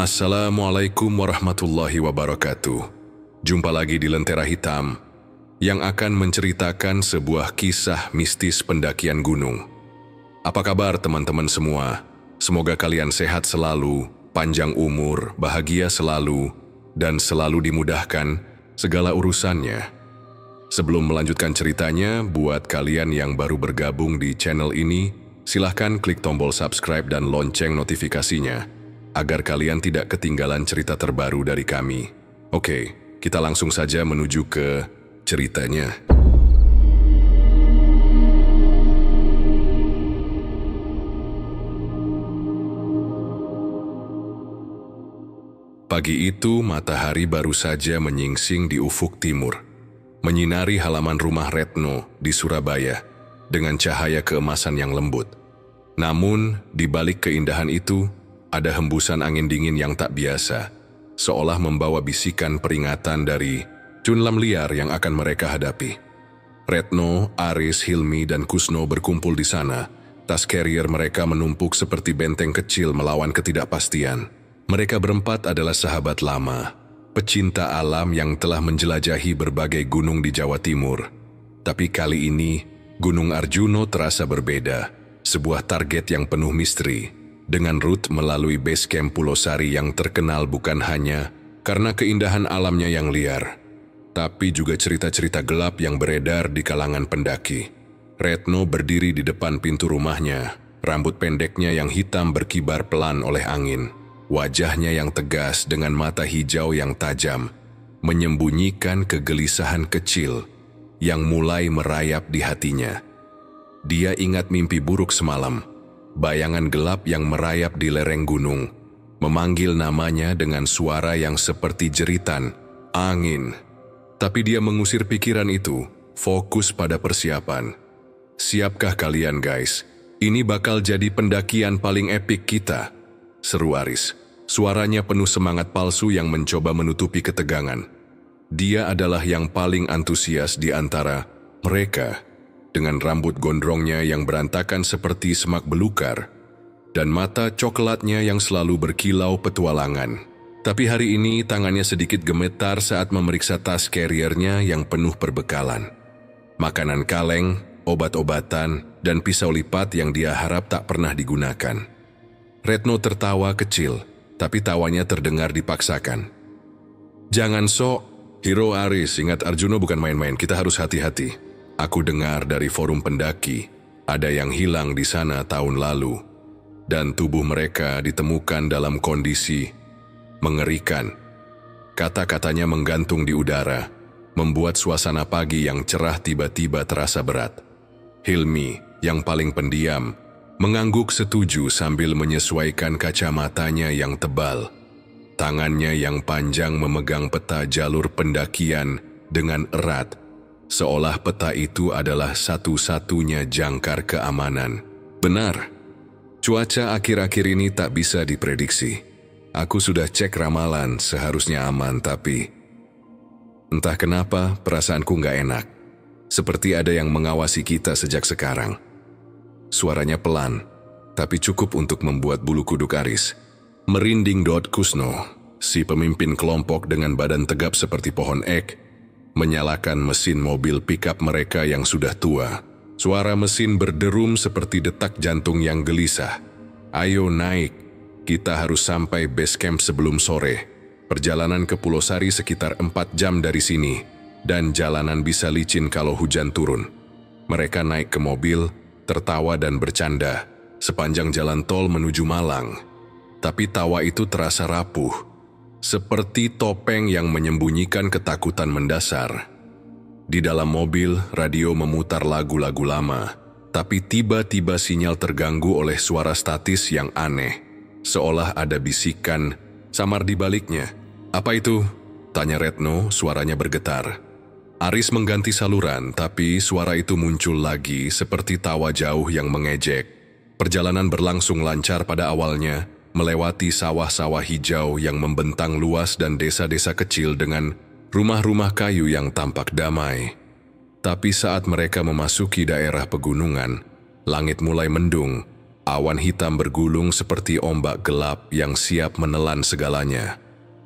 Assalamualaikum warahmatullahi wabarakatuh. Jumpa lagi di Lentera Hitam yang akan menceritakan sebuah kisah mistis pendakian gunung. Apa kabar teman-teman semua? Semoga kalian sehat selalu, panjang umur, bahagia selalu, dan selalu dimudahkan segala urusannya. Sebelum melanjutkan ceritanya, buat kalian yang baru bergabung di channel ini, silahkan klik tombol subscribe dan lonceng notifikasinya, agar kalian tidak ketinggalan cerita terbaru dari kami. Oke, kita langsung saja menuju ke ceritanya. Pagi itu, matahari baru saja menyingsing di ufuk timur, menyinari halaman rumah Retno di Surabaya dengan cahaya keemasan yang lembut. Namun, di balik keindahan itu, ada hembusan angin dingin yang tak biasa, seolah membawa bisikan peringatan dari cunlam liar yang akan mereka hadapi. Retno, Aris, Hilmi, dan Kusno berkumpul di sana. Tas carrier mereka menumpuk seperti benteng kecil melawan ketidakpastian. Mereka berempat adalah sahabat lama, pecinta alam yang telah menjelajahi berbagai gunung di Jawa Timur. Tapi kali ini, Gunung Arjuno terasa berbeda, sebuah target yang penuh misteri. Dengan rute melalui base camp Pulau Sari yang terkenal bukan hanya karena keindahan alamnya yang liar, tapi juga cerita-cerita gelap yang beredar di kalangan pendaki. Retno berdiri di depan pintu rumahnya, rambut pendeknya yang hitam berkibar pelan oleh angin. Wajahnya yang tegas dengan mata hijau yang tajam, menyembunyikan kegelisahan kecil yang mulai merayap di hatinya. Dia ingat mimpi buruk semalam, bayangan gelap yang merayap di lereng gunung, memanggil namanya dengan suara yang seperti jeritan angin. Tapi dia mengusir pikiran itu, fokus pada persiapan. Siapkah kalian guys? Ini bakal jadi pendakian paling epik kita, seru Aris. Suaranya penuh semangat palsu yang mencoba menutupi ketegangan. Dia adalah yang paling antusias di antara mereka, dengan rambut gondrongnya yang berantakan seperti semak belukar, dan mata coklatnya yang selalu berkilau petualangan. Tapi hari ini tangannya sedikit gemetar saat memeriksa tas carriernya yang penuh perbekalan. Makanan kaleng, obat-obatan, dan pisau lipat yang dia harap tak pernah digunakan. Retno tertawa kecil, tapi tawanya terdengar dipaksakan. Jangan sok, Hero Aris, ingat Arjuno bukan main-main, kita harus hati-hati. Aku dengar dari forum pendaki, ada yang hilang di sana tahun lalu, dan tubuh mereka ditemukan dalam kondisi mengerikan. Kata-katanya menggantung di udara, membuat suasana pagi yang cerah tiba-tiba terasa berat. Hilmi, yang paling pendiam, mengangguk setuju sambil menyesuaikan kacamatanya yang tebal. Tangannya yang panjang memegang peta jalur pendakian dengan erat, seolah peta itu adalah satu-satunya jangkar keamanan. Benar, cuaca akhir-akhir ini tak bisa diprediksi. Aku sudah cek ramalan, seharusnya aman, tapi entah kenapa perasaanku nggak enak. Seperti ada yang mengawasi kita sejak sekarang. Suaranya pelan, tapi cukup untuk membuat bulu kuduk Aris merinding. Kusno, si pemimpin kelompok dengan badan tegap seperti pohon ek, menyalakan mesin mobil pickup mereka yang sudah tua. Suara mesin berderum seperti detak jantung yang gelisah. Ayo naik, kita harus sampai base camp sebelum sore. Perjalanan ke Pulau Sari sekitar 4 jam dari sini, dan jalanan bisa licin kalau hujan turun. Mereka naik ke mobil, tertawa dan bercanda sepanjang jalan tol menuju Malang. Tapi tawa itu terasa rapuh, seperti topeng yang menyembunyikan ketakutan mendasar. Di dalam mobil, radio memutar lagu-lagu lama, tapi tiba-tiba sinyal terganggu oleh suara statis yang aneh, seolah ada bisikan samar di baliknya. Apa itu? Tanya Retno, suaranya bergetar. Aris mengganti saluran, tapi suara itu muncul lagi seperti tawa jauh yang mengejek. Perjalanan berlangsung lancar pada awalnya, melewati sawah-sawah hijau yang membentang luas dan desa-desa kecil dengan rumah-rumah kayu yang tampak damai. Tapi saat mereka memasuki daerah pegunungan, langit mulai mendung, Awan hitam bergulung seperti ombak gelap yang siap menelan segalanya.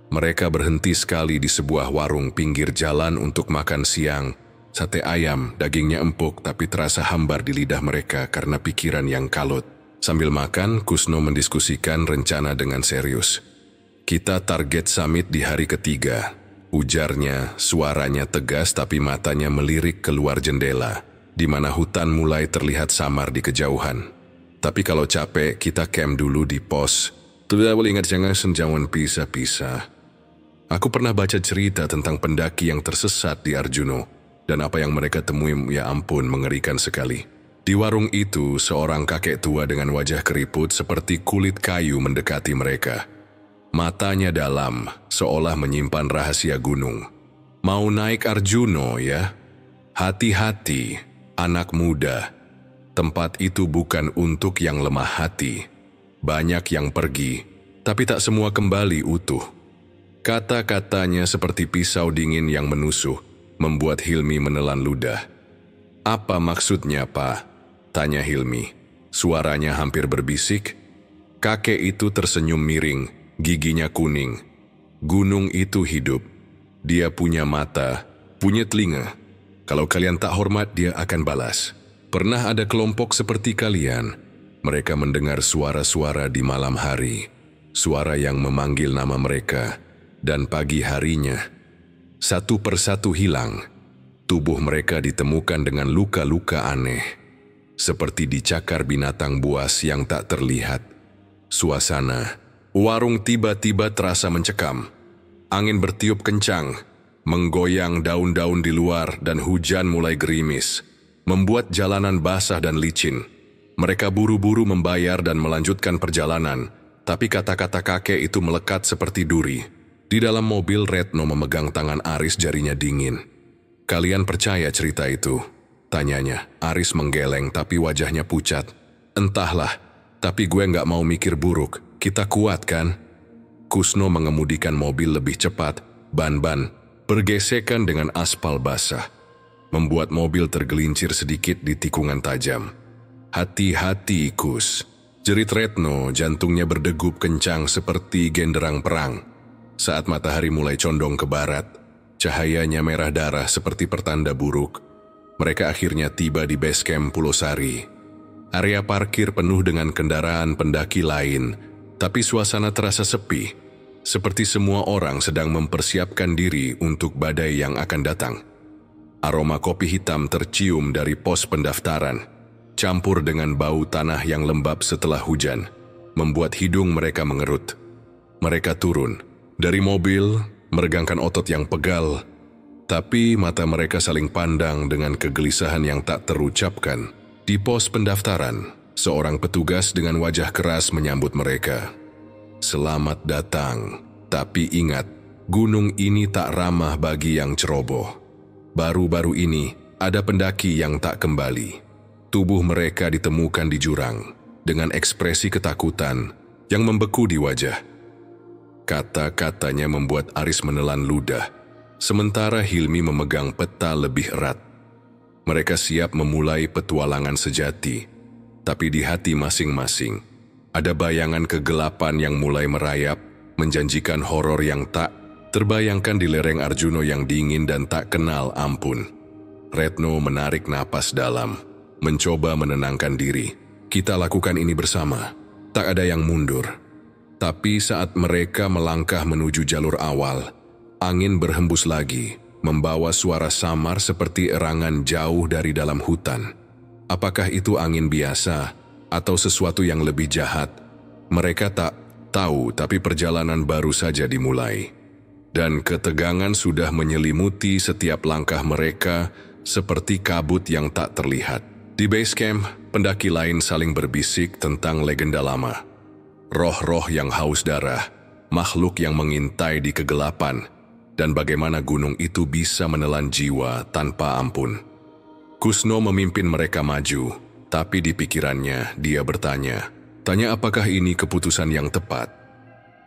Mereka berhenti sekali di sebuah warung pinggir jalan untuk makan siang. Sate ayam, dagingnya empuk tapi terasa hambar di lidah mereka karena pikiran yang kalut. Sambil makan, Kusno mendiskusikan rencana dengan serius. "Kita target summit di hari ketiga," ujarnya, suaranya tegas tapi matanya melirik keluar jendela, di mana hutan mulai terlihat samar di kejauhan. "Tapi kalau capek, kita camp dulu di pos. Tidak boleh ingat jangan senjawan pisah-pisah." Aku pernah baca cerita tentang pendaki yang tersesat di Arjuno, dan apa yang mereka temui, ya ampun, mengerikan sekali. Di warung itu, seorang kakek tua dengan wajah keriput seperti kulit kayu mendekati mereka. Matanya dalam, seolah menyimpan rahasia gunung. "Mau naik Arjuno ya? Hati-hati, anak muda. Tempat itu bukan untuk yang lemah hati. Banyak yang pergi, tapi tak semua kembali utuh." Kata-katanya seperti pisau dingin yang menusuk, membuat Hilmi menelan ludah. "Apa maksudnya, Pak?" tanya Hilmi. Suaranya hampir berbisik. Kakek itu tersenyum miring, giginya kuning. "Gunung itu hidup. Dia punya mata, punya telinga. Kalau kalian tak hormat, dia akan balas. Pernah ada kelompok seperti kalian. Mereka mendengar suara-suara di malam hari, suara yang memanggil nama mereka, dan pagi harinya, satu persatu hilang. Tubuh mereka ditemukan dengan luka-luka aneh, seperti dicakar binatang buas yang tak terlihat. Suasana warung tiba-tiba terasa mencekam. Angin bertiup kencang, menggoyang daun-daun di luar, dan hujan mulai gerimis, membuat jalanan basah dan licin. Mereka buru-buru membayar dan melanjutkan perjalanan, tapi kata-kata kakek itu melekat seperti duri. Di dalam mobil, Retno memegang tangan Aris, jarinya dingin. "Kalian percaya cerita itu?" tanyanya. Aris menggeleng tapi wajahnya pucat. "Entahlah, tapi gue nggak mau mikir buruk. Kita kuat kan?" Kusno mengemudikan mobil lebih cepat. Ban-ban bergesekan dengan aspal basah, membuat mobil tergelincir sedikit di tikungan tajam. "Hati-hati, Kus," jerit Retno, jantungnya berdegup kencang seperti genderang perang. Saat matahari mulai condong ke barat, cahayanya merah darah seperti pertanda buruk. Mereka akhirnya tiba di base camp Pulau Sari. Area parkir penuh dengan kendaraan pendaki lain, tapi suasana terasa sepi, seperti semua orang sedang mempersiapkan diri untuk badai yang akan datang. Aroma kopi hitam tercium dari pos pendaftaran, campur dengan bau tanah yang lembab setelah hujan, membuat hidung mereka mengerut. Mereka turun dari mobil, meregangkan otot yang pegal, tapi mata mereka saling pandang dengan kegelisahan yang tak terucapkan. Di pos pendaftaran, seorang petugas dengan wajah keras menyambut mereka. "Selamat datang, tapi ingat, gunung ini tak ramah bagi yang ceroboh. Baru-baru ini, ada pendaki yang tak kembali. Tubuh mereka ditemukan di jurang, dengan ekspresi ketakutan yang membeku di wajah." Kata-katanya membuat Aris menelan ludah, sementara Hilmi memegang peta lebih erat. Mereka siap memulai petualangan sejati, tapi di hati masing-masing ada bayangan kegelapan yang mulai merayap, menjanjikan horor yang tak terbayangkan di lereng Arjuno yang dingin dan tak kenal ampun. Retno menarik napas dalam, mencoba menenangkan diri. "Kita lakukan ini bersama, tak ada yang mundur." Tapi saat mereka melangkah menuju jalur awal, angin berhembus lagi, membawa suara samar seperti erangan jauh dari dalam hutan. Apakah itu angin biasa atau sesuatu yang lebih jahat? Mereka tak tahu, tapi perjalanan baru saja dimulai. Dan ketegangan sudah menyelimuti setiap langkah mereka seperti kabut yang tak terlihat. Di base camp, pendaki lain saling berbisik tentang legenda lama. Roh-roh yang haus darah, makhluk yang mengintai di kegelapan, dan bagaimana gunung itu bisa menelan jiwa tanpa ampun. Kusno memimpin mereka maju, tapi di pikirannya dia bertanya, apakah ini keputusan yang tepat?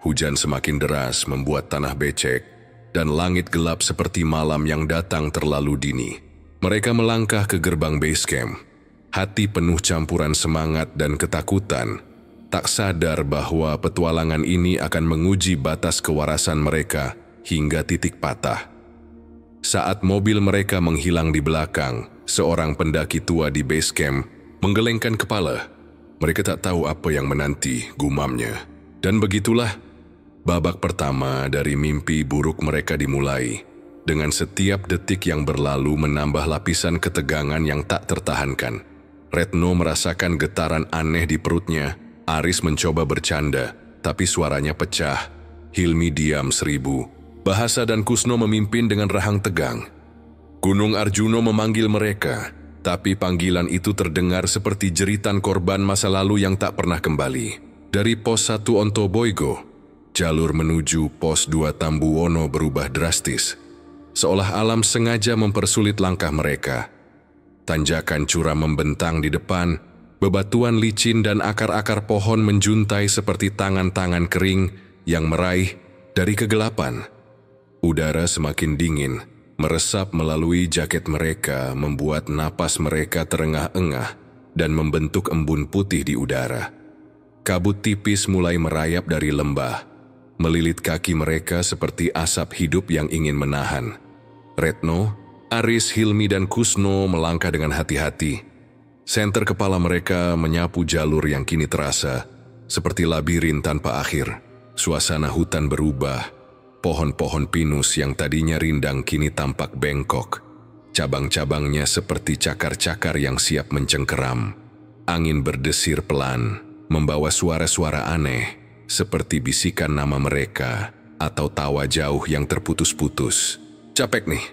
Hujan semakin deras membuat tanah becek, dan langit gelap seperti malam yang datang terlalu dini. Mereka melangkah ke gerbang base camp. Hati penuh campuran semangat dan ketakutan, tak sadar bahwa petualangan ini akan menguji batas kewarasan mereka hingga titik patah. Saat mobil mereka menghilang di belakang, seorang pendaki tua di base camp menggelengkan kepala. Mereka tak tahu apa yang menanti, gumamnya. Dan begitulah, babak pertama dari mimpi buruk mereka dimulai. Dengan setiap detik yang berlalu menambah lapisan ketegangan yang tak tertahankan. Retno merasakan getaran aneh di perutnya. Aris mencoba bercanda, tapi suaranya pecah. Hilmi diam seribu. Bahasa dan Kusno memimpin dengan rahang tegang. Gunung Arjuno memanggil mereka, tapi panggilan itu terdengar seperti jeritan korban masa lalu yang tak pernah kembali. Dari pos 1 Ontoboigo, jalur menuju pos 2 Tambuwono berubah drastis. Seolah alam sengaja mempersulit langkah mereka. Tanjakan curam membentang di depan, bebatuan licin dan akar-akar pohon menjuntai seperti tangan-tangan kering yang meraih dari kegelapan. Udara semakin dingin, meresap melalui jaket mereka, membuat napas mereka terengah-engah dan membentuk embun putih di udara. Kabut tipis mulai merayap dari lembah, melilit kaki mereka seperti asap hidup yang ingin menahan. Retno, Aris, Hilmi, dan Kusno melangkah dengan hati-hati. Senter kepala mereka menyapu jalur yang kini terasa seperti labirin tanpa akhir. Suasana hutan berubah. Pohon-pohon pinus yang tadinya rindang kini tampak bengkok. Cabang-cabangnya seperti cakar-cakar yang siap mencengkeram. Angin berdesir pelan, membawa suara-suara aneh, seperti bisikan nama mereka atau tawa jauh yang terputus-putus. "Capek nih,"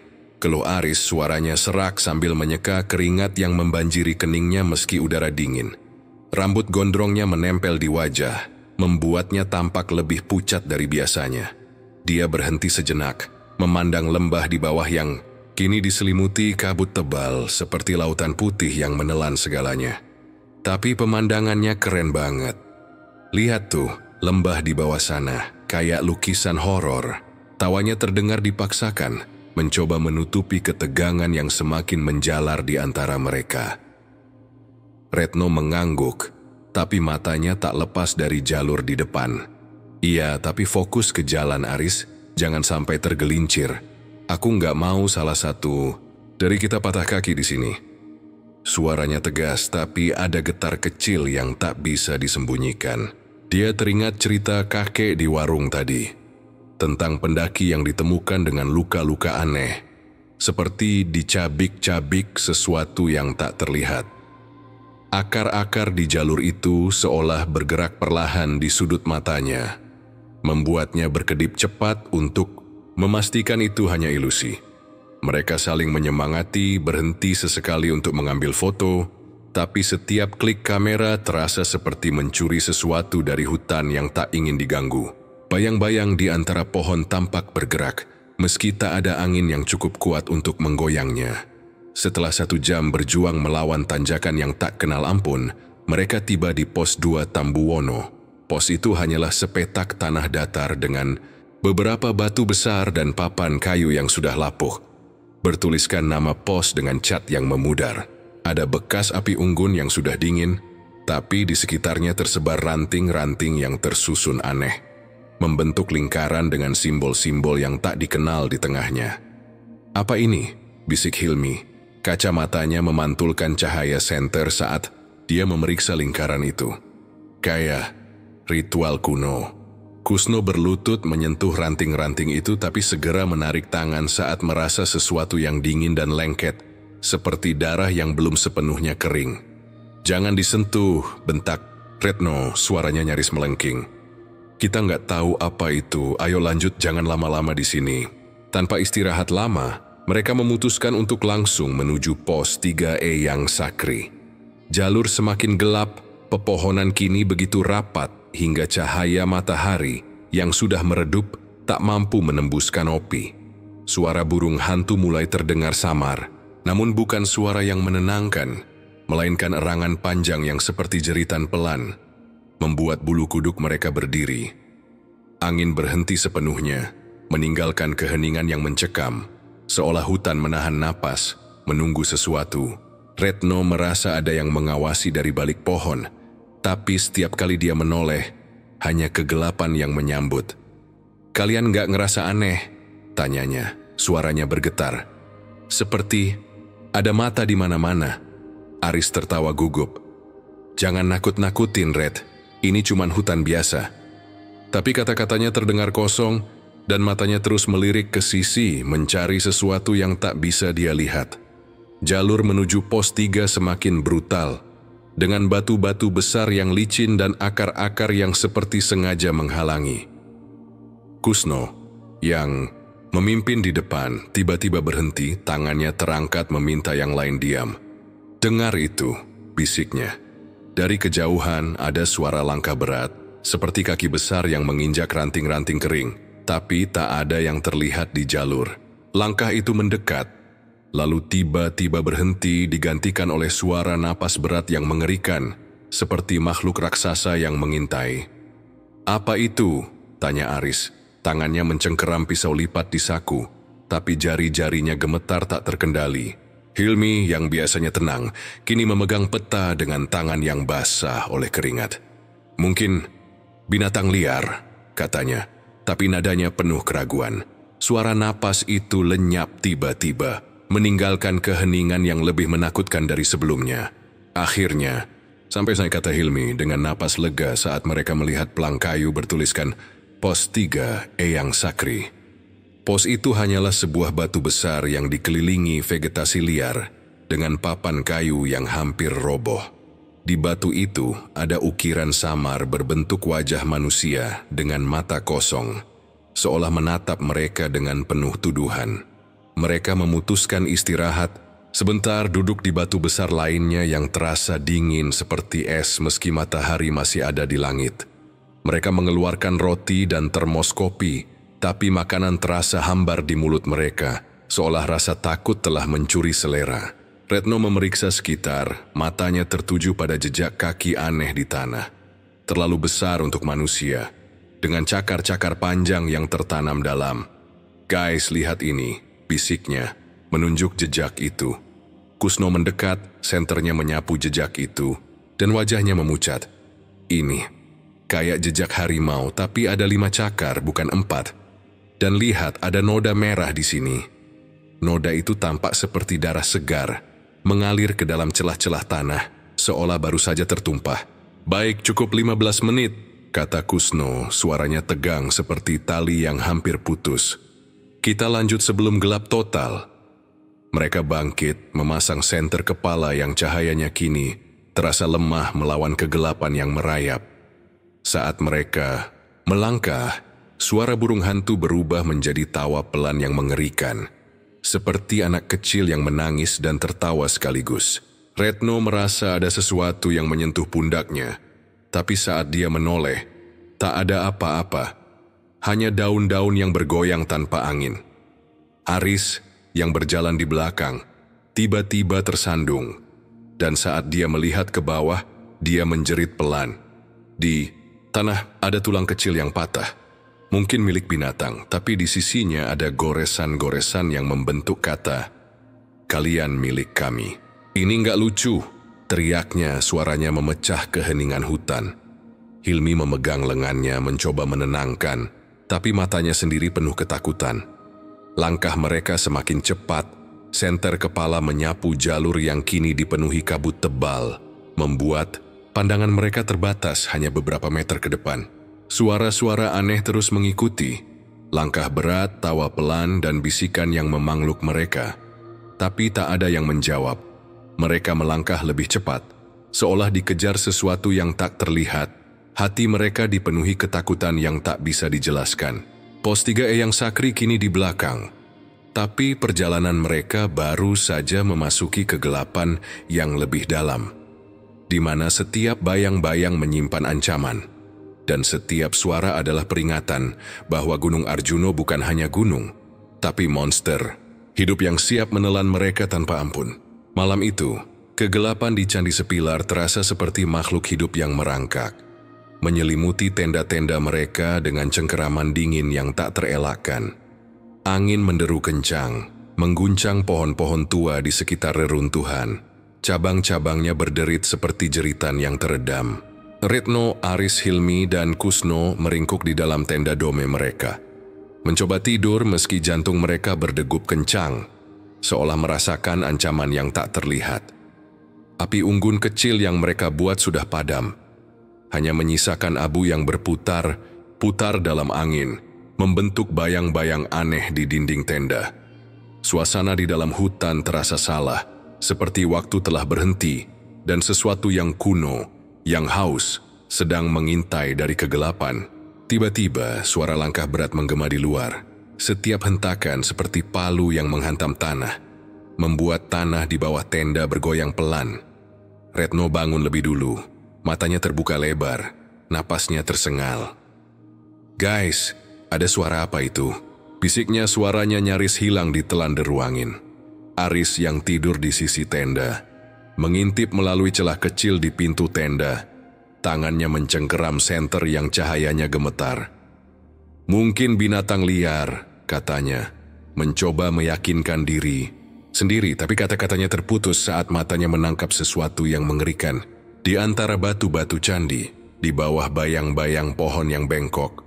keluh Aris, suaranya serak sambil menyeka keringat yang membanjiri keningnya meski udara dingin. Rambut gondrongnya menempel di wajah, membuatnya tampak lebih pucat dari biasanya. Dia berhenti sejenak, memandang lembah di bawah yang kini diselimuti kabut tebal seperti lautan putih yang menelan segalanya. Tapi pemandangannya keren banget. Lihat tuh, lembah di bawah sana, kayak lukisan horor. Tawanya terdengar dipaksakan, mencoba menutupi ketegangan yang semakin menjalar di antara mereka. Retno mengangguk, tapi matanya tak lepas dari jalur di depan. "Iya, tapi fokus ke jalan, Aris. Jangan sampai tergelincir. Aku nggak mau salah satu dari kita patah kaki di sini." Suaranya tegas, tapi ada getar kecil yang tak bisa disembunyikan. Dia teringat cerita kakek di warung tadi, tentang pendaki yang ditemukan dengan luka-luka aneh, seperti dicabik-cabik sesuatu yang tak terlihat. Akar-akar di jalur itu seolah bergerak perlahan di sudut matanya, membuatnya berkedip cepat untuk memastikan itu hanya ilusi. Mereka saling menyemangati, berhenti sesekali untuk mengambil foto, tapi setiap klik kamera terasa seperti mencuri sesuatu dari hutan yang tak ingin diganggu. Bayang-bayang di antara pohon tampak bergerak, meski tak ada angin yang cukup kuat untuk menggoyangnya. Setelah 1 jam berjuang melawan tanjakan yang tak kenal ampun, mereka tiba di pos 2 Tambuwono. Pos itu hanyalah sepetak tanah datar dengan beberapa batu besar dan papan kayu yang sudah lapuh. Bertuliskan nama pos dengan cat yang memudar. Ada bekas api unggun yang sudah dingin, tapi di sekitarnya tersebar ranting-ranting yang tersusun aneh, membentuk lingkaran dengan simbol-simbol yang tak dikenal di tengahnya. "Apa ini?" bisik Hilmi. Kacamatanya memantulkan cahaya senter saat dia memeriksa lingkaran itu. "Kayak ritual kuno." Kusno berlutut menyentuh ranting-ranting itu, tapi segera menarik tangan saat merasa sesuatu yang dingin dan lengket, seperti darah yang belum sepenuhnya kering. "Jangan disentuh," bentak Retno, suaranya nyaris melengking. "Kita nggak tahu apa itu, ayo lanjut, jangan lama-lama di sini." Tanpa istirahat lama, mereka memutuskan untuk langsung menuju pos 3E yang sakri. Jalur semakin gelap, pepohonan kini begitu rapat hingga cahaya matahari yang sudah meredup tak mampu menembus kanopi. Suara burung hantu mulai terdengar samar, namun bukan suara yang menenangkan, melainkan erangan panjang yang seperti jeritan pelan, membuat bulu kuduk mereka berdiri. Angin berhenti sepenuhnya, meninggalkan keheningan yang mencekam, seolah hutan menahan napas, menunggu sesuatu. Retno merasa ada yang mengawasi dari balik pohon, tapi setiap kali dia menoleh, hanya kegelapan yang menyambut. "Kalian nggak ngerasa aneh?" tanyanya, suaranya bergetar. "Seperti ada mata di mana-mana." Aris tertawa gugup. "Jangan nakut-nakutin, Red. Ini cuman hutan biasa." Tapi kata-katanya terdengar kosong, dan matanya terus melirik ke sisi mencari sesuatu yang tak bisa dia lihat. Jalur menuju pos 3 semakin brutal, dengan batu-batu besar yang licin dan akar-akar yang seperti sengaja menghalangi. Kusno, yang memimpin di depan, tiba-tiba berhenti, tangannya terangkat meminta yang lain diam. "Dengar itu," bisiknya. Dari kejauhan ada suara langkah berat, seperti kaki besar yang menginjak ranting-ranting kering, tapi tak ada yang terlihat di jalur. Langkah itu mendekat, lalu tiba-tiba berhenti digantikan oleh suara napas berat yang mengerikan, seperti makhluk raksasa yang mengintai. "Apa itu?" tanya Aris. Tangannya mencengkeram pisau lipat di saku, tapi jari-jarinya gemetar tak terkendali. Hilmi yang biasanya tenang, kini memegang peta dengan tangan yang basah oleh keringat. "Mungkin binatang liar," katanya, tapi nadanya penuh keraguan. Suara napas itu lenyap tiba-tiba, meninggalkan keheningan yang lebih menakutkan dari sebelumnya. Akhirnya, sampai kata Hilmi dengan napas lega saat mereka melihat pelang kayu bertuliskan Pos 3 Eyang Sakri. Pos itu hanyalah sebuah batu besar yang dikelilingi vegetasi liar dengan papan kayu yang hampir roboh. Di batu itu ada ukiran samar berbentuk wajah manusia dengan mata kosong, seolah menatap mereka dengan penuh tuduhan. Mereka memutuskan istirahat, sebentar duduk di batu besar lainnya yang terasa dingin seperti es meski matahari masih ada di langit. Mereka mengeluarkan roti dan termos kopi, tapi makanan terasa hambar di mulut mereka, seolah rasa takut telah mencuri selera. Retno memeriksa sekitar, matanya tertuju pada jejak kaki aneh di tanah. Terlalu besar untuk manusia, dengan cakar-cakar panjang yang tertanam dalam. "Guys, lihat ini," bisiknya, menunjuk jejak itu. Kusno mendekat, senternya menyapu jejak itu, dan wajahnya memucat. "Ini, kayak jejak harimau, tapi ada 5 cakar, bukan 4. Dan lihat, ada noda merah di sini." Noda itu tampak seperti darah segar, mengalir ke dalam celah-celah tanah, seolah baru saja tertumpah. "Baik, cukup 15 menit, kata Kusno, suaranya tegang seperti tali yang hampir putus. "Kita lanjut sebelum gelap total." Mereka bangkit, memasang senter kepala yang cahayanya kini terasa lemah melawan kegelapan yang merayap. Saat mereka melangkah, suara burung hantu berubah menjadi tawa pelan yang mengerikan, seperti anak kecil yang menangis dan tertawa sekaligus. Retno merasa ada sesuatu yang menyentuh pundaknya, tapi saat dia menoleh, tak ada apa-apa. Hanya daun-daun yang bergoyang tanpa angin. Aris, yang berjalan di belakang, tiba-tiba tersandung, dan saat dia melihat ke bawah, dia menjerit pelan. Di tanah ada tulang kecil yang patah. Mungkin milik binatang, tapi di sisinya ada goresan-goresan yang membentuk kata, "Kalian milik kami." "Ini nggak lucu," teriaknya, suaranya memecah keheningan hutan. Hilmi memegang lengannya mencoba menenangkan, tapi matanya sendiri penuh ketakutan. Langkah mereka semakin cepat, senter kepala menyapu jalur yang kini dipenuhi kabut tebal, membuat pandangan mereka terbatas hanya beberapa meter ke depan. Suara-suara aneh terus mengikuti, langkah berat, tawa pelan, dan bisikan yang memangluk mereka. Tapi tak ada yang menjawab. Mereka melangkah lebih cepat, seolah dikejar sesuatu yang tak terlihat. Hati mereka dipenuhi ketakutan yang tak bisa dijelaskan. Pos 3 Eyang Sakri kini di belakang. Tapi perjalanan mereka baru saja memasuki kegelapan yang lebih dalam, di mana setiap bayang-bayang menyimpan ancaman. Dan setiap suara adalah peringatan bahwa Gunung Arjuno bukan hanya gunung, tapi monster, hidup yang siap menelan mereka tanpa ampun. Malam itu, kegelapan di Candi Sepilar terasa seperti makhluk hidup yang merangkak, menyelimuti tenda-tenda mereka dengan cengkeraman dingin yang tak terelakkan. Angin menderu kencang, mengguncang pohon-pohon tua di sekitar reruntuhan. Cabang-cabangnya berderit seperti jeritan yang teredam. Retno, Aris, Hilmi, dan Kusno meringkuk di dalam tenda dome mereka. Mencoba tidur meski jantung mereka berdegup kencang, seolah merasakan ancaman yang tak terlihat. Api unggun kecil yang mereka buat sudah padam. Hanya menyisakan abu yang berputar dalam angin, membentuk bayang-bayang aneh di dinding tenda. Suasana di dalam hutan terasa salah, seperti waktu telah berhenti, dan sesuatu yang kuno, yang haus, sedang mengintai dari kegelapan. Tiba-tiba suara langkah berat menggema di luar. Setiap hentakan seperti palu yang menghantam tanah, membuat tanah di bawah tenda bergoyang pelan. Retno bangun lebih dulu, matanya terbuka lebar, napasnya tersengal. "Guys, ada suara apa itu?" Bisiknya, suaranya nyaris hilang di telan deru angin. Aris yang tidur di sisi tenda mengintip melalui celah kecil di pintu tenda. Tangannya mencengkeram senter yang cahayanya gemetar. "Mungkin binatang liar," katanya, mencoba meyakinkan diri sendiri, tapi kata-katanya terputus saat matanya menangkap sesuatu yang mengerikan. Di antara batu-batu candi, di bawah bayang-bayang pohon yang bengkok,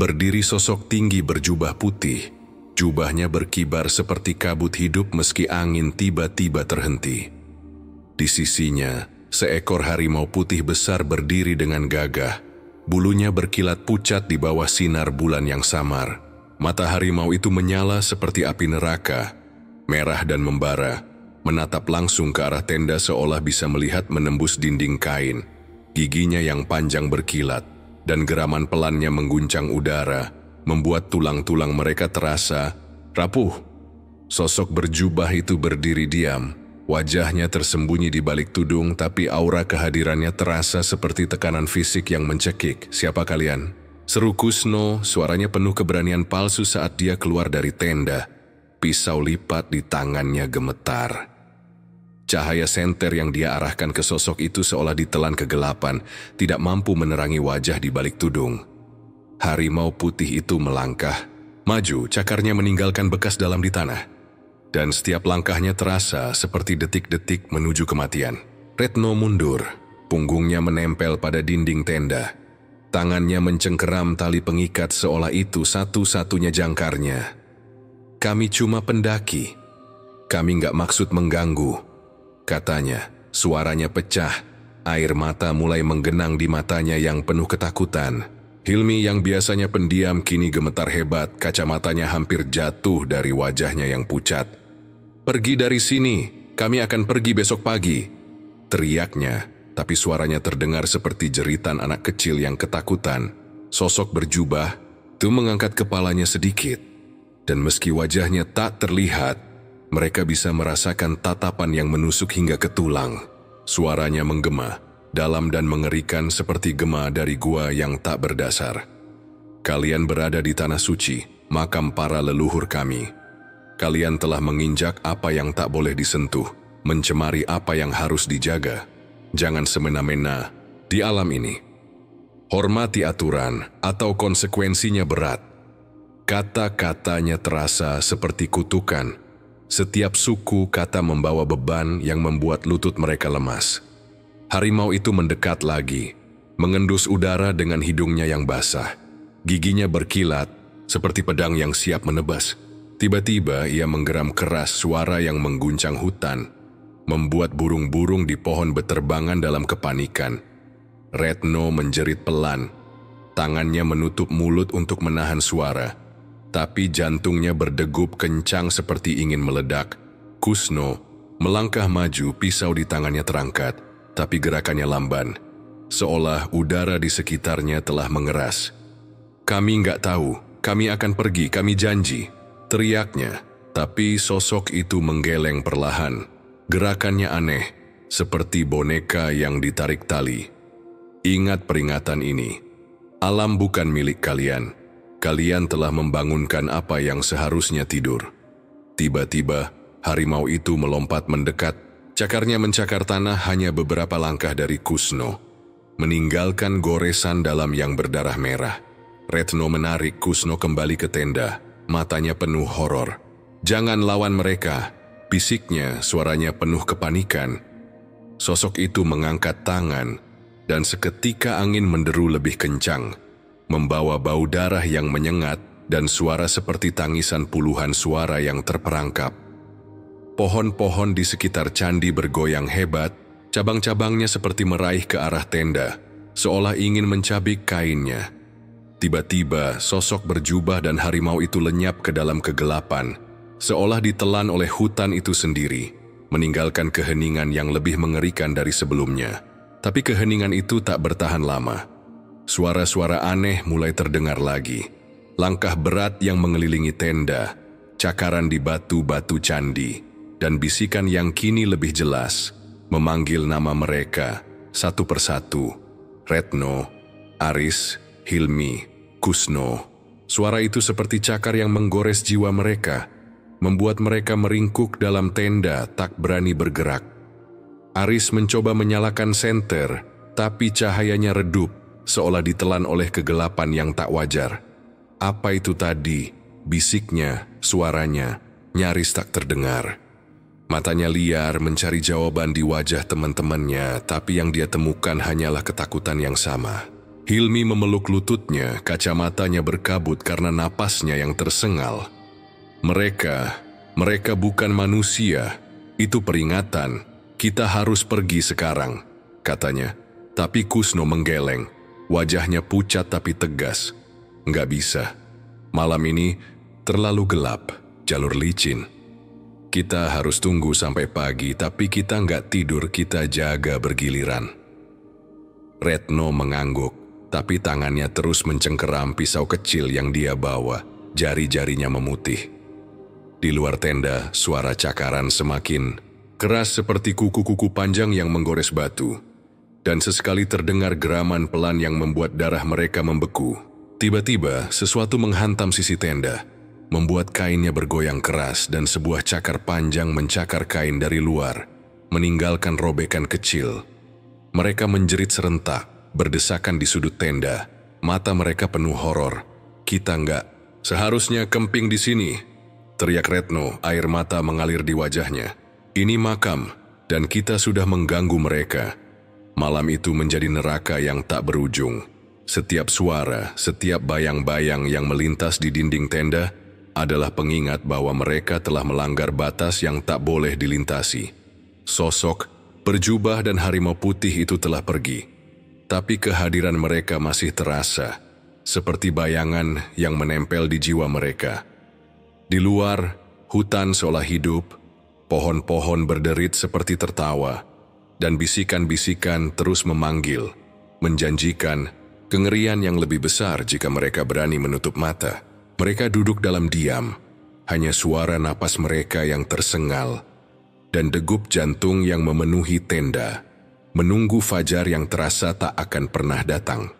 berdiri sosok tinggi berjubah putih. Jubahnya berkibar seperti kabut hidup meski angin tiba-tiba terhenti. Di sisinya, seekor harimau putih besar berdiri dengan gagah. Bulunya berkilat pucat di bawah sinar bulan yang samar. Mata harimau itu menyala seperti api neraka, merah dan membara, menatap langsung ke arah tenda seolah bisa melihat menembus dinding kain. Giginya yang panjang berkilat, dan geraman pelannya mengguncang udara, membuat tulang-tulang mereka terasa rapuh. Sosok berjubah itu berdiri diam, wajahnya tersembunyi di balik tudung, tapi aura kehadirannya terasa seperti tekanan fisik yang mencekik. "Siapa kalian?" seru Kusno, suaranya penuh keberanian palsu saat dia keluar dari tenda. Pisau lipat di tangannya gemetar. Cahaya senter yang dia arahkan ke sosok itu seolah ditelan kegelapan, tidak mampu menerangi wajah di balik tudung. Harimau putih itu melangkah maju, cakarnya meninggalkan bekas dalam di tanah. Dan setiap langkahnya terasa seperti detik-detik menuju kematian. Retno mundur, punggungnya menempel pada dinding tenda. Tangannya mencengkeram tali pengikat seolah itu satu-satunya jangkarnya. "Kami cuma pendaki. Kami nggak maksud mengganggu," katanya. Suaranya pecah, air mata mulai menggenang di matanya yang penuh ketakutan. Hilmi yang biasanya pendiam kini gemetar hebat, kacamatanya hampir jatuh dari wajahnya yang pucat. "Pergi dari sini, kami akan pergi besok pagi," teriaknya, tapi suaranya terdengar seperti jeritan anak kecil yang ketakutan. Sosok berjubah itu mengangkat kepalanya sedikit, dan meski wajahnya tak terlihat, mereka bisa merasakan tatapan yang menusuk hingga ke tulang. Suaranya menggema, dalam dan mengerikan seperti gema dari gua yang tak berdasar. "Kalian berada di tanah suci, makam para leluhur kami. Kalian telah menginjak apa yang tak boleh disentuh, mencemari apa yang harus dijaga. Jangan semena-mena di alam ini. Hormati aturan atau konsekuensinya berat." Kata-katanya terasa seperti kutukan. Setiap suku kata membawa beban yang membuat lutut mereka lemas. Harimau itu mendekat lagi, mengendus udara dengan hidungnya yang basah. Giginya berkilat, seperti pedang yang siap menebas. Tiba-tiba ia menggeram keras, suara yang mengguncang hutan, membuat burung-burung di pohon beterbangan dalam kepanikan. Retno menjerit pelan, tangannya menutup mulut untuk menahan suara, tapi jantungnya berdegup kencang seperti ingin meledak. Kusno melangkah maju, pisau di tangannya terangkat, tapi gerakannya lamban, seolah udara di sekitarnya telah mengeras. "Kami nggak tahu, kami akan pergi, kami janji," teriaknya, tapi sosok itu menggeleng perlahan. Gerakannya aneh, seperti boneka yang ditarik tali. "Ingat peringatan ini, alam bukan milik kalian. Kalian telah membangunkan apa yang seharusnya tidur." Tiba-tiba, harimau itu melompat mendekat. Cakarnya mencakar tanah hanya beberapa langkah dari Kusno, meninggalkan goresan dalam yang berdarah merah. Retno menarik Kusno kembali ke tenda, matanya penuh horor. "Jangan lawan mereka," bisiknya, suaranya penuh kepanikan. Sosok itu mengangkat tangan, dan seketika angin menderu lebih kencang, membawa bau darah yang menyengat dan suara seperti tangisan puluhan suara yang terperangkap. Pohon-pohon di sekitar candi bergoyang hebat, cabang-cabangnya seperti meraih ke arah tenda, seolah ingin mencabik kainnya. Tiba-tiba, sosok berjubah dan harimau itu lenyap ke dalam kegelapan, seolah ditelan oleh hutan itu sendiri, meninggalkan keheningan yang lebih mengerikan dari sebelumnya. Tapi keheningan itu tak bertahan lama. Suara-suara aneh mulai terdengar lagi. Langkah berat yang mengelilingi tenda, cakaran di batu-batu candi, dan bisikan yang kini lebih jelas, memanggil nama mereka, satu persatu. Retno, Aris, Hilmi, Kusno. Suara itu seperti cakar yang menggores jiwa mereka, membuat mereka meringkuk dalam tenda tak berani bergerak. Aris mencoba menyalakan senter, tapi cahayanya redup, seolah ditelan oleh kegelapan yang tak wajar. Apa itu tadi? Bisiknya, suaranya, nyaris tak terdengar. Matanya liar mencari jawaban di wajah teman-temannya, tapi yang dia temukan hanyalah ketakutan yang sama. Hilmi memeluk lututnya, kacamatanya berkabut karena napasnya yang tersengal. Mereka bukan manusia, itu peringatan, kita harus pergi sekarang, katanya. Tapi Kusno menggeleng, wajahnya pucat tapi tegas. Nggak bisa, malam ini terlalu gelap, jalur licin. Kita harus tunggu sampai pagi, tapi kita nggak tidur, kita jaga bergiliran. Retno mengangguk, tapi tangannya terus mencengkeram pisau kecil yang dia bawa, jari-jarinya memutih. Di luar tenda, suara cakaran semakin keras seperti kuku-kuku panjang yang menggores batu, dan sesekali terdengar geraman pelan yang membuat darah mereka membeku. Tiba-tiba, sesuatu menghantam sisi tenda, membuat kainnya bergoyang keras dan sebuah cakar panjang mencakar kain dari luar, meninggalkan robekan kecil. Mereka menjerit serentak, berdesakan di sudut tenda, mata mereka penuh horor. Kita nggak seharusnya kemping di sini, teriak Retno, air mata mengalir di wajahnya. Ini makam, dan kita sudah mengganggu mereka. Malam itu menjadi neraka yang tak berujung. Setiap suara, setiap bayang-bayang yang melintas di dinding tenda adalah pengingat bahwa mereka telah melanggar batas yang tak boleh dilintasi. Sosok, berjubah dan harimau putih itu telah pergi, tapi kehadiran mereka masih terasa, seperti bayangan yang menempel di jiwa mereka. Di luar, hutan seolah hidup, pohon-pohon berderit seperti tertawa, dan bisikan-bisikan terus memanggil, menjanjikan kengerian yang lebih besar jika mereka berani menutup mata. Mereka duduk dalam diam, hanya suara napas mereka yang tersengal, dan degup jantung yang memenuhi tenda, menunggu fajar yang terasa tak akan pernah datang.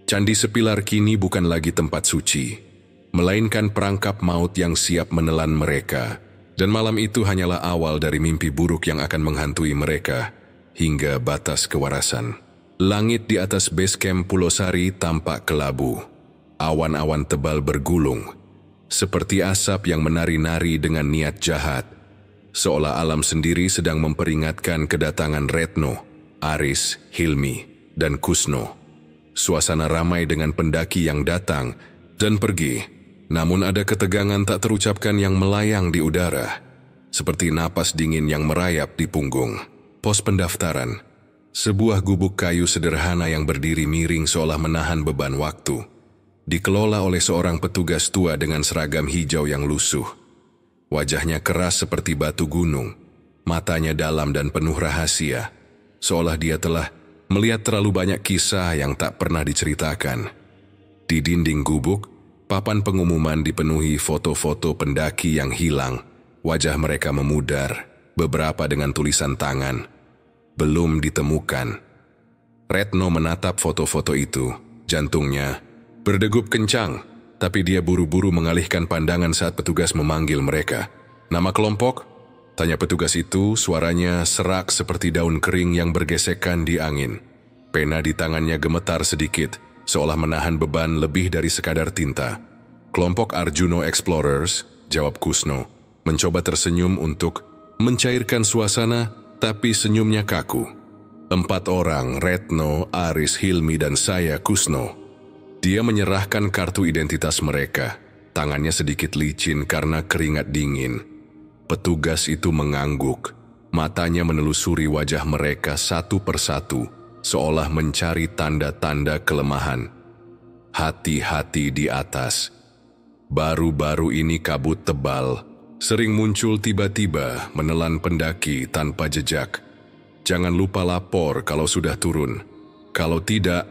Candi Sepilar kini bukan lagi tempat suci, melainkan perangkap maut yang siap menelan mereka, dan malam itu hanyalah awal dari mimpi buruk yang akan menghantui mereka hingga batas kewarasan. Langit di atas base camp Pulau Sari tampak kelabu. Awan-awan tebal bergulung, seperti asap yang menari-nari dengan niat jahat, seolah alam sendiri sedang memperingatkan kedatangan Retno, Aris, Hilmi, dan Kusno. Suasana ramai dengan pendaki yang datang dan pergi, namun ada ketegangan tak terucapkan yang melayang di udara, seperti napas dingin yang merayap di punggung. Pos pendaftaran, sebuah gubuk kayu sederhana yang berdiri miring seolah menahan beban waktu, dikelola oleh seorang petugas tua dengan seragam hijau yang lusuh. Wajahnya keras seperti batu gunung, matanya dalam dan penuh rahasia, seolah dia telah melihat terlalu banyak kisah yang tak pernah diceritakan. Di dinding gubuk, papan pengumuman dipenuhi foto-foto pendaki yang hilang. Wajah mereka memudar, beberapa dengan tulisan tangan, belum ditemukan. Retno menatap foto-foto itu, jantungnya berdegup kencang, tapi dia buru-buru mengalihkan pandangan saat petugas memanggil mereka. Nama kelompok? Tanya petugas itu, suaranya serak seperti daun kering yang bergesekan di angin. Pena di tangannya gemetar sedikit, seolah menahan beban lebih dari sekadar tinta. Kelompok Arjuno Explorers, jawab Kusno, mencoba tersenyum untuk mencairkan suasana, Tapi senyumnya kaku. 4 orang, Retno, Aris, Hilmi, dan saya, Kusno. Dia menyerahkan kartu identitas mereka. Tangannya sedikit licin karena keringat dingin. Petugas itu mengangguk. Matanya menelusuri wajah mereka satu persatu, seolah mencari tanda-tanda kelemahan. Hati-hati di atas. Baru-baru ini kabut tebal sering muncul tiba-tiba menelan pendaki tanpa jejak. Jangan lupa lapor kalau sudah turun. Kalau tidak,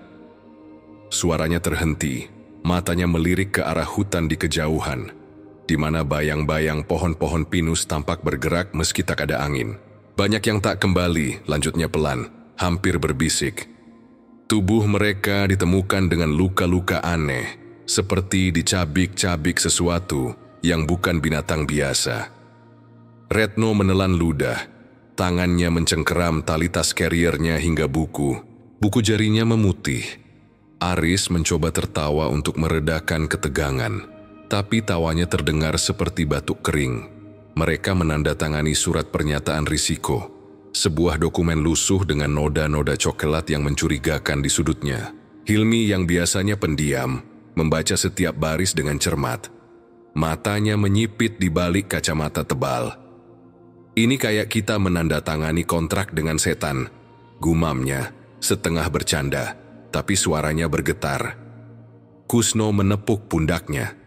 suaranya terhenti. Matanya melirik ke arah hutan di kejauhan, di mana bayang-bayang pohon-pohon pinus tampak bergerak meski tak ada angin. Banyak yang tak kembali, lanjutnya pelan, hampir berbisik. Tubuh mereka ditemukan dengan luka-luka aneh, seperti dicabik-cabik sesuatu yang bukan binatang biasa. Retno menelan ludah, tangannya mencengkeram tali tas carriernya hingga buku jarinya memutih. Aris mencoba tertawa untuk meredakan ketegangan, tapi tawanya terdengar seperti batuk kering. Mereka menandatangani surat pernyataan risiko, sebuah dokumen lusuh dengan noda-noda coklat yang mencurigakan di sudutnya. Hilmi yang biasanya pendiam, membaca setiap baris dengan cermat. Matanya menyipit di balik kacamata tebal. Ini kayak kita menandatangani kontrak dengan setan, gumamnya, setengah bercanda, tapi suaranya bergetar. Kusno menepuk pundaknya.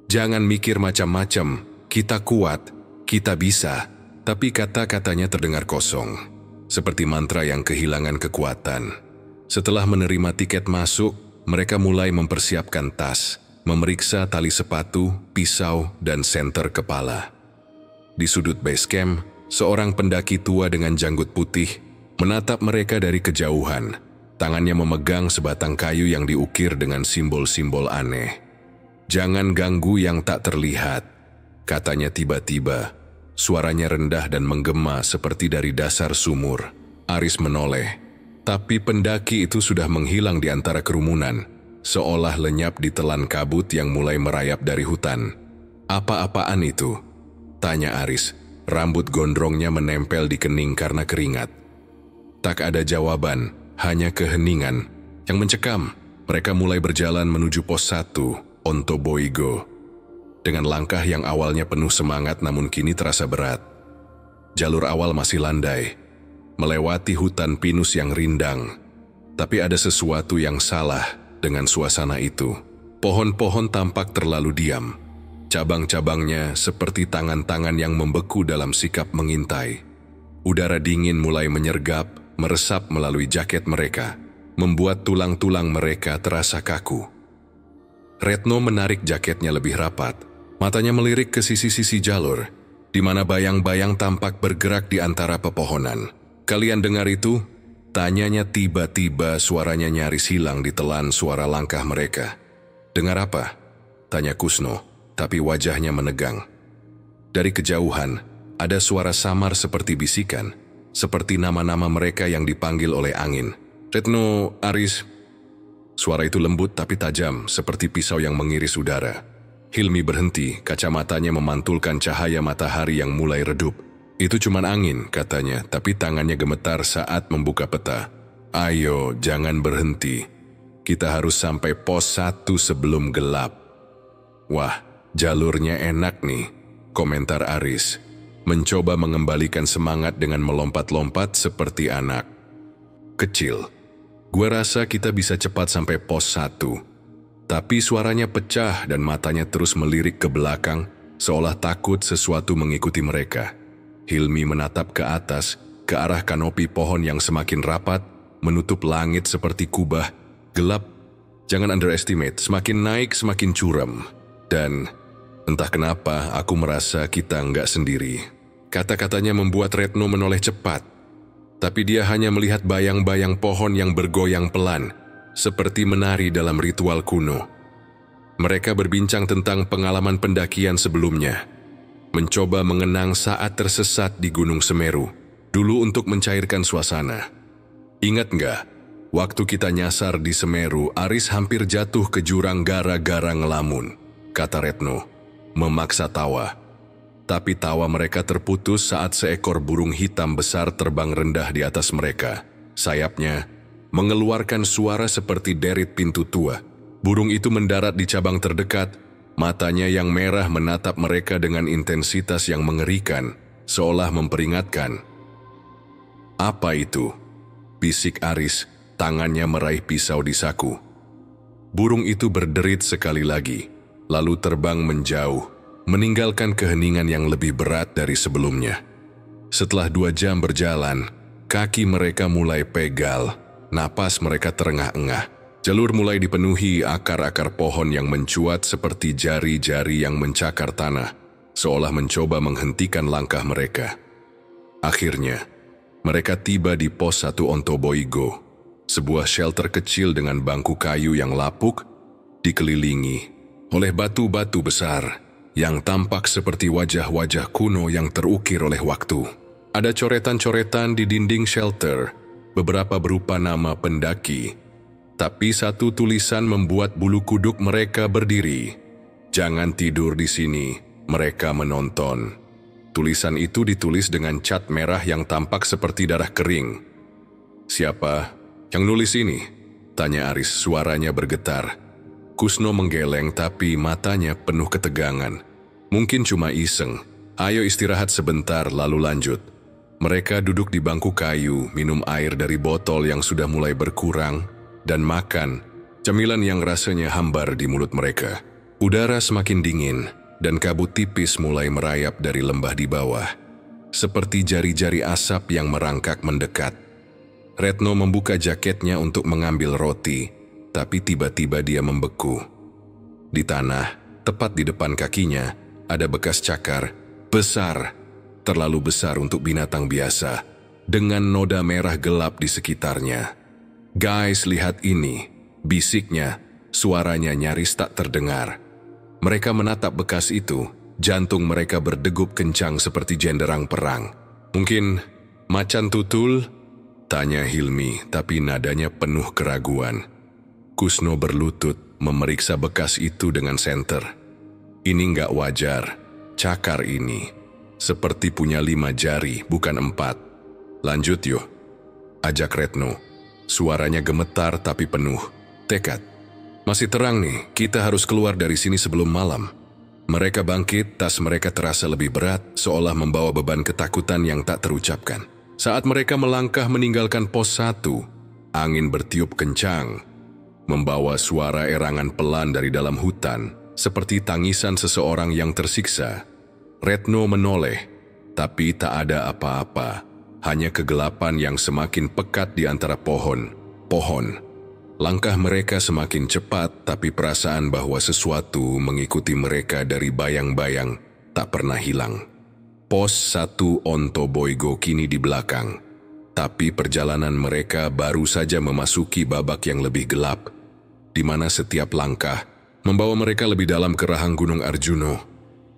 Jangan mikir macam-macam, kita kuat, kita bisa, tapi kata-katanya terdengar kosong, seperti mantra yang kehilangan kekuatan. Setelah menerima tiket masuk, mereka mulai mempersiapkan tas, memeriksa tali sepatu, pisau, dan senter kepala. Di sudut base camp, seorang pendaki tua dengan janggut putih menatap mereka dari kejauhan. Tangannya memegang sebatang kayu yang diukir dengan simbol-simbol aneh. "Jangan ganggu yang tak terlihat," katanya tiba-tiba. Suaranya rendah dan menggema seperti dari dasar sumur. Aris menoleh, tapi pendaki itu sudah menghilang di antara kerumunan, seolah lenyap di telan kabut yang mulai merayap dari hutan. "Apa-apaan itu?" tanya Aris. Rambut gondrongnya menempel di kening karena keringat. Tak ada jawaban, hanya keheningan yang mencekam. Mereka mulai berjalan menuju pos 1, Ontoboigo. Dengan langkah yang awalnya penuh semangat namun kini terasa berat. Jalur awal masih landai, melewati hutan pinus yang rindang. Tapi ada sesuatu yang salah dengan suasana itu. Pohon-pohon tampak terlalu diam. Cabang-cabangnya seperti tangan-tangan yang membeku dalam sikap mengintai. Udara dingin mulai menyergap, meresap melalui jaket mereka, membuat tulang-tulang mereka terasa kaku. Retno menarik jaketnya lebih rapat. Matanya melirik ke sisi-sisi jalur, di mana bayang-bayang tampak bergerak di antara pepohonan. "Kalian dengar itu?" tanyanya tiba-tiba, suaranya nyaris hilang ditelan suara langkah mereka. "Dengar apa?" tanya Kusno, tapi wajahnya menegang. Dari kejauhan, ada suara samar seperti bisikan, seperti nama-nama mereka yang dipanggil oleh angin. "Retno, Aris." Suara itu lembut tapi tajam, seperti pisau yang mengiris udara. Hilmi berhenti, kacamatanya memantulkan cahaya matahari yang mulai redup. "Itu cuman angin," katanya, tapi tangannya gemetar saat membuka peta. "Ayo, jangan berhenti. Kita harus sampai pos 1 sebelum gelap." "Wah, jalurnya enak nih," komentar Aris. Mencoba mengembalikan semangat dengan melompat-lompat seperti anak kecil. "Gua rasa kita bisa cepat sampai pos 1. Tapi suaranya pecah dan matanya terus melirik ke belakang, seolah takut sesuatu mengikuti mereka. Hilmi menatap ke atas, ke arah kanopi pohon yang semakin rapat, menutup langit seperti kubah, gelap. "Jangan underestimate, semakin naik semakin curam. Dan entah kenapa aku merasa kita nggak sendiri." Kata-katanya membuat Retno menoleh cepat. Tapi dia hanya melihat bayang-bayang pohon yang bergoyang pelan, seperti menari dalam ritual kuno. Mereka berbincang tentang pengalaman pendakian sebelumnya, mencoba mengenang saat tersesat di Gunung Semeru, dulu untuk mencairkan suasana. "Ingat nggak, waktu kita nyasar di Semeru, Aris hampir jatuh ke jurang gara-gara ngelamun," kata Retno, memaksa tawa. tapi tawa mereka terputus saat seekor burung hitam besar terbang rendah di atas mereka. Sayapnya mengeluarkan suara seperti derit pintu tua. Burung itu mendarat di cabang terdekat, matanya yang merah menatap mereka dengan intensitas yang mengerikan, seolah memperingatkan. "Apa itu?" bisik Aris, tangannya meraih pisau di saku. Burung itu berderit sekali lagi, lalu terbang menjauh, meninggalkan keheningan yang lebih berat dari sebelumnya. Setelah 2 jam berjalan, kaki mereka mulai pegal, napas mereka terengah-engah. Jalur mulai dipenuhi akar-akar pohon yang mencuat seperti jari-jari yang mencakar tanah, seolah mencoba menghentikan langkah mereka. Akhirnya, mereka tiba di pos 1 Ontoboigo, sebuah shelter kecil dengan bangku kayu yang lapuk, dikelilingi oleh batu-batu besar yang tampak seperti wajah-wajah kuno yang terukir oleh waktu. Ada coretan-coretan di dinding shelter, beberapa berupa nama pendaki, tapi satu tulisan membuat bulu kuduk mereka berdiri. "Jangan tidur di sini, mereka menonton." Tulisan itu ditulis dengan cat merah yang tampak seperti darah kering. "Siapa yang nulis ini?" tanya Aris, suaranya bergetar. Kusno menggeleng tapi matanya penuh ketegangan. "Mungkin cuma iseng. Ayo istirahat sebentar lalu lanjut." Mereka duduk di bangku kayu, minum air dari botol yang sudah mulai berkurang, dan makan cemilan yang rasanya hambar di mulut mereka. Udara semakin dingin, dan kabut tipis mulai merayap dari lembah di bawah, seperti jari-jari asap yang merangkak mendekat. Retno membuka jaketnya untuk mengambil roti, tapi tiba-tiba dia membeku. Di tanah, tepat di depan kakinya, ada bekas cakar besar, terlalu besar untuk binatang biasa, dengan noda merah gelap di sekitarnya. "Guys, lihat ini," bisiknya, suaranya nyaris tak terdengar. Mereka menatap bekas itu, jantung mereka berdegup kencang seperti jenderang perang. "Mungkin macan tutul?" tanya Hilmi, tapi nadanya penuh keraguan. Kusno berlutut memeriksa bekas itu dengan senter. "Ini nggak wajar, cakar ini seperti punya 5 jari, bukan 4. Lanjut yuk," ajak Retno. Suaranya gemetar tapi penuh tekad. "Masih terang nih, kita harus keluar dari sini sebelum malam." Mereka bangkit, tas mereka terasa lebih berat, seolah membawa beban ketakutan yang tak terucapkan. Saat mereka melangkah meninggalkan pos 1, angin bertiup kencang, membawa suara erangan pelan dari dalam hutan, seperti tangisan seseorang yang tersiksa. Retno menoleh, tapi tak ada apa-apa, hanya kegelapan yang semakin pekat di antara pohon. Langkah mereka semakin cepat, tapi perasaan bahwa sesuatu mengikuti mereka dari bayang-bayang tak pernah hilang. Pos 1 Ontoboigo kini di belakang, tapi perjalanan mereka baru saja memasuki babak yang lebih gelap, di mana setiap langkah membawa mereka lebih dalam ke rahang Gunung Arjuno,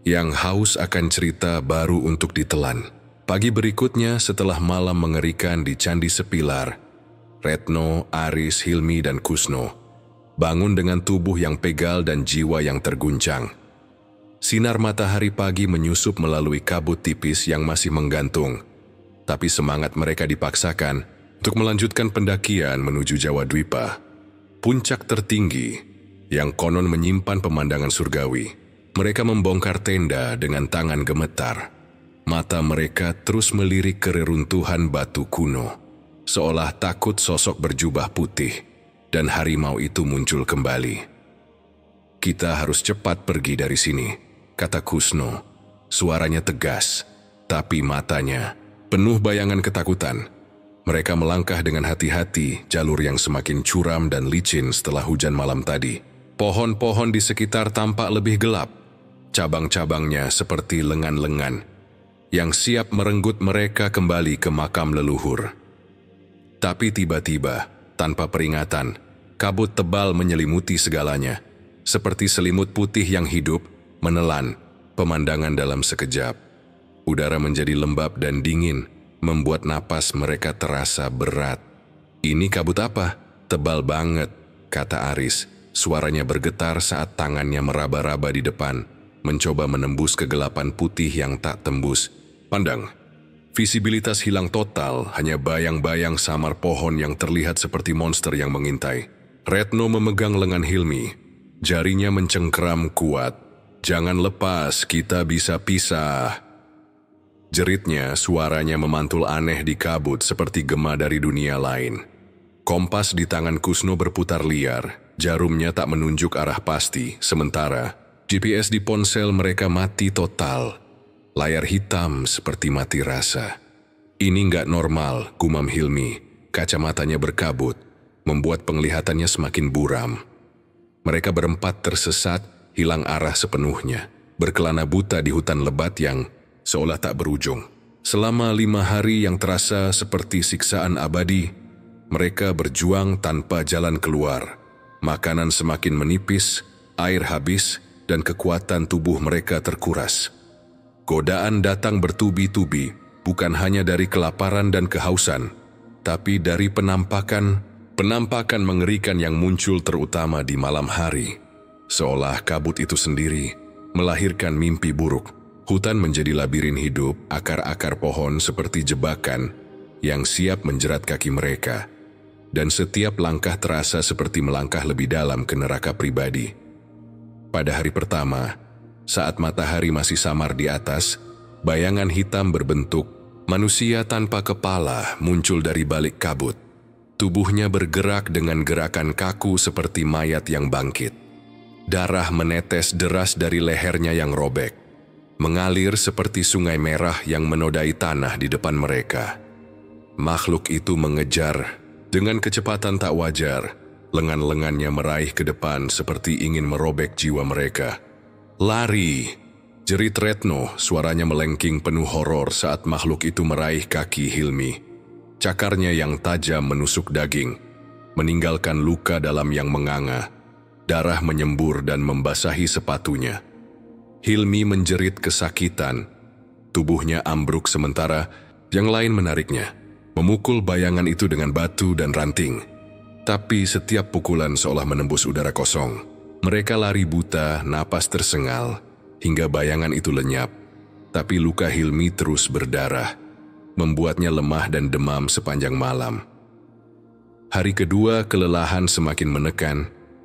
yang haus akan cerita baru untuk ditelan. Pagi berikutnya setelah malam mengerikan di Candi Sepilar, Retno, Aris, Hilmi, dan Kusno bangun dengan tubuh yang pegal dan jiwa yang terguncang. Sinar matahari pagi menyusup melalui kabut tipis yang masih menggantung, tapi semangat mereka dipaksakan untuk melanjutkan pendakian menuju Jawa Dwipa, puncak tertinggi yang konon menyimpan pemandangan surgawi. Mereka membongkar tenda dengan tangan gemetar. Mata mereka terus melirik ke reruntuhan batu kuno, seolah takut sosok berjubah putih dan harimau itu muncul kembali. "Kita harus cepat pergi dari sini," kata Kusno. Suaranya tegas, tapi matanya penuh bayangan ketakutan. Mereka melangkah dengan hati-hati, jalur yang semakin curam dan licin setelah hujan malam tadi. Pohon-pohon di sekitar tampak lebih gelap, cabang-cabangnya seperti lengan-lengan, yang siap merenggut mereka kembali ke makam leluhur. Tapi tiba-tiba, tanpa peringatan, kabut tebal menyelimuti segalanya, seperti selimut putih yang hidup, menelan pemandangan dalam sekejap. Udara menjadi lembab dan dingin, membuat napas mereka terasa berat. "Ini kabut apa? Tebal banget," kata Aris. Suaranya bergetar saat tangannya meraba-raba di depan, mencoba menembus kegelapan putih yang tak tembus pandang. Visibilitas hilang total, hanya bayang-bayang samar pohon yang terlihat seperti monster yang mengintai. Retno memegang lengan Hilmi, jarinya mencengkeram kuat. "Jangan lepas, kita bisa pisah." Jeritnya, suaranya memantul aneh di kabut seperti gema dari dunia lain. Kompas di tangan Kusno berputar liar, jarumnya tak menunjuk arah pasti, sementara GPS di ponsel mereka mati total. Layar hitam seperti mati rasa. "Ini nggak normal," gumam Hilmi. Kacamatanya berkabut, membuat penglihatannya semakin buram. Mereka berempat tersesat, hilang arah sepenuhnya, berkelana buta di hutan lebat yang seolah tak berujung. Selama 5 hari yang terasa seperti siksaan abadi, mereka berjuang tanpa jalan keluar. Makanan semakin menipis, air habis, dan kekuatan tubuh mereka terkuras. Godaan datang bertubi-tubi, bukan hanya dari kelaparan dan kehausan, tapi dari penampakan mengerikan yang muncul terutama di malam hari. Seolah kabut itu sendiri melahirkan mimpi buruk. Hutan menjadi labirin hidup, akar-akar pohon seperti jebakan yang siap menjerat kaki mereka. Dan setiap langkah terasa seperti melangkah lebih dalam ke neraka pribadi. Pada hari pertama, saat matahari masih samar di atas, bayangan hitam berbentuk manusia tanpa kepala muncul dari balik kabut. Tubuhnya bergerak dengan gerakan kaku seperti mayat yang bangkit. Darah menetes deras dari lehernya yang robek, mengalir seperti sungai merah yang menodai tanah di depan mereka. Makhluk itu mengejar dengan kecepatan tak wajar, lengan-lengannya meraih ke depan seperti ingin merobek jiwa mereka. "Lari!" jerit Retno, suaranya melengking penuh horor saat makhluk itu meraih kaki Hilmi. Cakarnya yang tajam menusuk daging, meninggalkan luka dalam yang menganga. Darah menyembur dan membasahi sepatunya. Hilmi menjerit kesakitan. Tubuhnya ambruk sementara yang lain menariknya, memukul bayangan itu dengan batu dan ranting. Tapi setiap pukulan seolah menembus udara kosong. Mereka lari buta, napas tersengal, hingga bayangan itu lenyap. Tapi luka Hilmi terus berdarah, membuatnya lemah dan demam sepanjang malam. Hari kedua, kelelahan semakin menekan,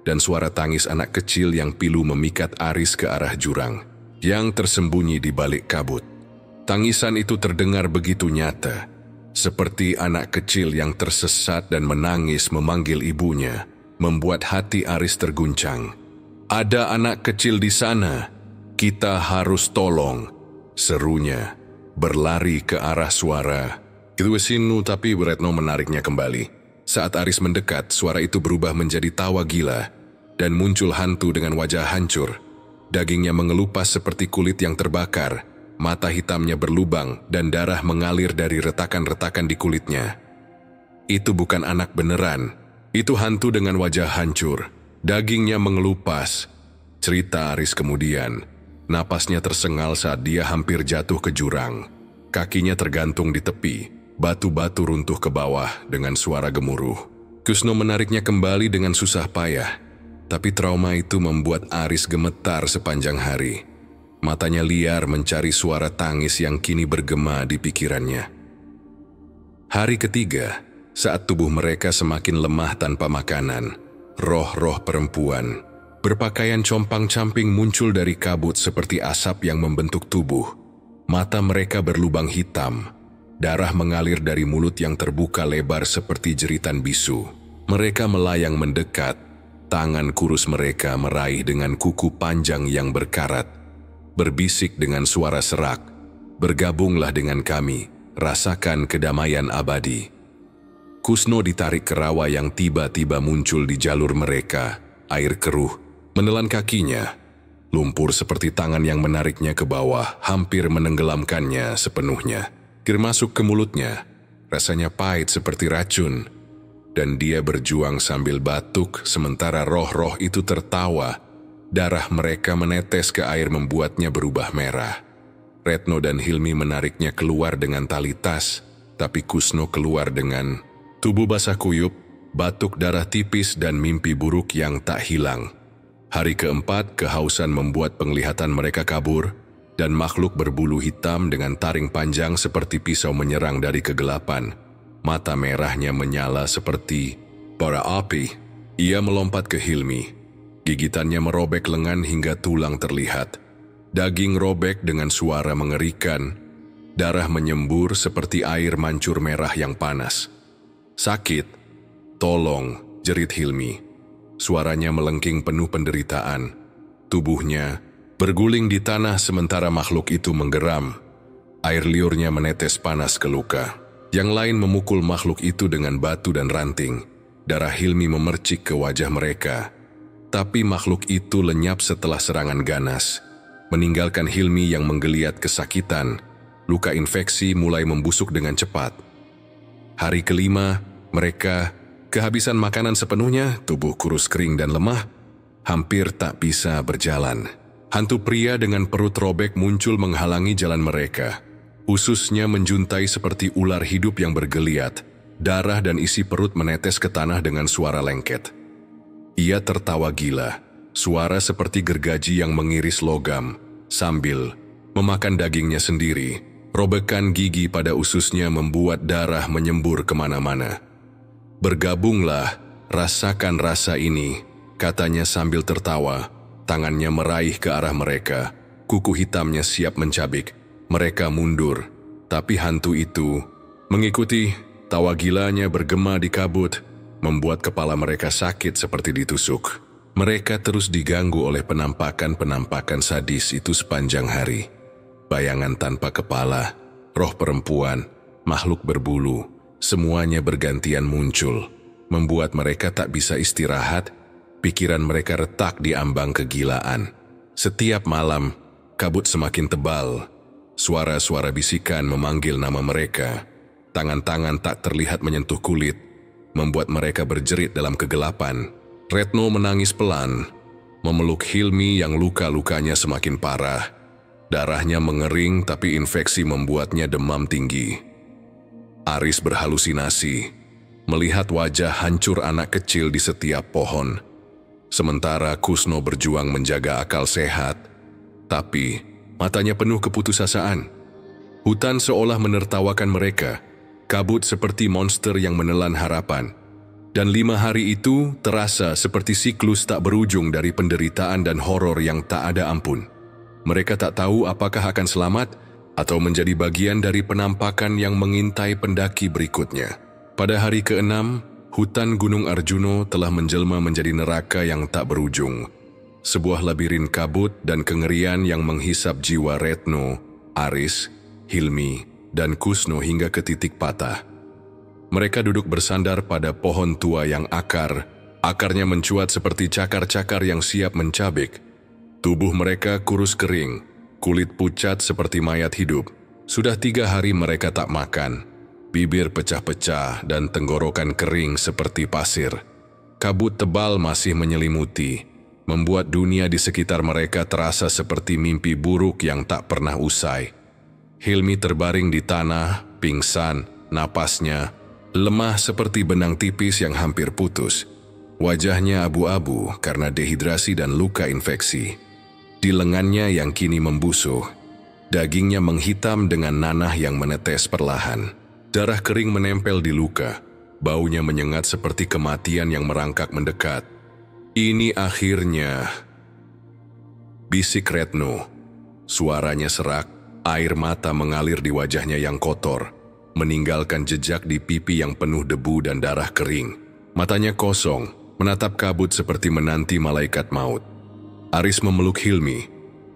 dan suara tangis anak kecil yang pilu memikat Aris ke arah jurang yang tersembunyi di balik kabut. Tangisan itu terdengar begitu nyata, seperti anak kecil yang tersesat dan menangis memanggil ibunya, membuat hati Aris terguncang. "Ada anak kecil di sana, kita harus tolong," serunya, berlari ke arah suara. Itu Sinu, tapi Retno menariknya kembali. Saat Aris mendekat, suara itu berubah menjadi tawa gila, dan muncul hantu dengan wajah hancur. Dagingnya mengelupas seperti kulit yang terbakar, mata hitamnya berlubang dan darah mengalir dari retakan-retakan di kulitnya. Itu bukan anak beneran, itu hantu dengan wajah hancur. Dagingnya mengelupas. Cerita Aris kemudian, napasnya tersengal saat dia hampir jatuh ke jurang. Kakinya tergantung di tepi, batu-batu runtuh ke bawah dengan suara gemuruh. Kusno menariknya kembali dengan susah payah. Tapi trauma itu membuat Aris gemetar sepanjang hari. Matanya liar mencari suara tangis yang kini bergema di pikirannya. Hari ketiga, saat tubuh mereka semakin lemah tanpa makanan, roh-roh perempuan berpakaian compang-camping muncul dari kabut seperti asap yang membentuk tubuh. Mata mereka berlubang hitam, darah mengalir dari mulut yang terbuka lebar seperti jeritan bisu. Mereka melayang mendekat. Tangan kurus mereka meraih dengan kuku panjang yang berkarat, berbisik dengan suara serak, "Bergabunglah dengan kami, rasakan kedamaian abadi." Kusno ditarik ke rawa yang tiba-tiba muncul di jalur mereka. Air keruh menelan kakinya. Lumpur seperti tangan yang menariknya ke bawah, hampir menenggelamkannya sepenuhnya. Air masuk ke mulutnya, rasanya pahit seperti racun. Dan dia berjuang sambil batuk, sementara roh-roh itu tertawa. Darah mereka menetes ke air membuatnya berubah merah. Retno dan Hilmi menariknya keluar dengan tali tas, tapi Kusno keluar dengan tubuh basah kuyup, batuk darah tipis dan mimpi buruk yang tak hilang. Hari keempat, kehausan membuat penglihatan mereka kabur, dan makhluk berbulu hitam dengan taring panjang seperti pisau menyerang dari kegelapan. Mata merahnya menyala seperti bara api. Ia melompat ke Hilmi. Gigitannya merobek lengan hingga tulang terlihat. Daging robek dengan suara mengerikan. Darah menyembur seperti air mancur merah yang panas. "Sakit, tolong," jerit Hilmi. Suaranya melengking penuh penderitaan. Tubuhnya berguling di tanah sementara makhluk itu menggeram. Air liurnya menetes panas ke luka. Yang lain memukul makhluk itu dengan batu dan ranting. Darah Hilmi memercik ke wajah mereka. Tapi makhluk itu lenyap setelah serangan ganas, meninggalkan Hilmi yang menggeliat kesakitan. Luka infeksi mulai membusuk dengan cepat. Hari kelima, mereka kehabisan makanan sepenuhnya, tubuh kurus kering dan lemah, hampir tak bisa berjalan. Hantu pria dengan perut robek muncul menghalangi jalan mereka. Ususnya menjuntai seperti ular hidup yang bergeliat. Darah dan isi perut menetes ke tanah dengan suara lengket. Ia tertawa gila, suara seperti gergaji yang mengiris logam, sambil memakan dagingnya sendiri. Robekan gigi pada ususnya membuat darah menyembur kemana-mana. "Bergabunglah, rasakan rasa ini," katanya sambil tertawa. Tangannya meraih ke arah mereka. Kuku hitamnya siap mencabik. Mereka mundur, tapi hantu itu mengikuti. Tawa gilanya bergema di kabut, membuat kepala mereka sakit seperti ditusuk. Mereka terus diganggu oleh penampakan-penampakan sadis itu sepanjang hari. Bayangan tanpa kepala, roh perempuan, makhluk berbulu, semuanya bergantian muncul, membuat mereka tak bisa istirahat. Pikiran mereka retak di ambang kegilaan. Setiap malam, kabut semakin tebal. Suara-suara bisikan memanggil nama mereka. Tangan-tangan tak terlihat menyentuh kulit, membuat mereka berjerit dalam kegelapan. Retno menangis pelan, memeluk Hilmi yang luka-lukanya semakin parah. Darahnya mengering tapi infeksi membuatnya demam tinggi. Aris berhalusinasi, melihat wajah hancur anak kecil di setiap pohon. Sementara Kusno berjuang menjaga akal sehat, tapi matanya penuh keputusasaan. Hutan seolah menertawakan mereka, kabut seperti monster yang menelan harapan. Dan 5 hari itu terasa seperti siklus tak berujung dari penderitaan dan horor yang tak ada ampun. Mereka tak tahu apakah akan selamat atau menjadi bagian dari penampakan yang mengintai pendaki berikutnya. Pada hari ke-6, hutan Gunung Arjuno telah menjelma menjadi neraka yang tak berujung. Sebuah labirin kabut dan kengerian yang menghisap jiwa Retno, Aris, Hilmi, dan Kusno hingga ke titik patah. Mereka duduk bersandar pada pohon tua yang akarnya mencuat seperti cakar-cakar yang siap mencabik. Tubuh mereka kurus kering, kulit pucat seperti mayat hidup. Sudah 3 hari mereka tak makan. Bibir pecah-pecah dan tenggorokan kering seperti pasir. Kabut tebal masih menyelimuti, membuat dunia di sekitar mereka terasa seperti mimpi buruk yang tak pernah usai. Hilmi terbaring di tanah, pingsan, napasnya lemah seperti benang tipis yang hampir putus. Wajahnya abu-abu karena dehidrasi dan luka infeksi. Di lengannya yang kini membusuk, dagingnya menghitam dengan nanah yang menetes perlahan. Darah kering menempel di luka, baunya menyengat seperti kematian yang merangkak mendekat. "Ini akhirnya," bisik Retno. Suaranya serak, air mata mengalir di wajahnya yang kotor, meninggalkan jejak di pipi yang penuh debu dan darah kering. Matanya kosong, menatap kabut seperti menanti malaikat maut. Aris memeluk Hilmi.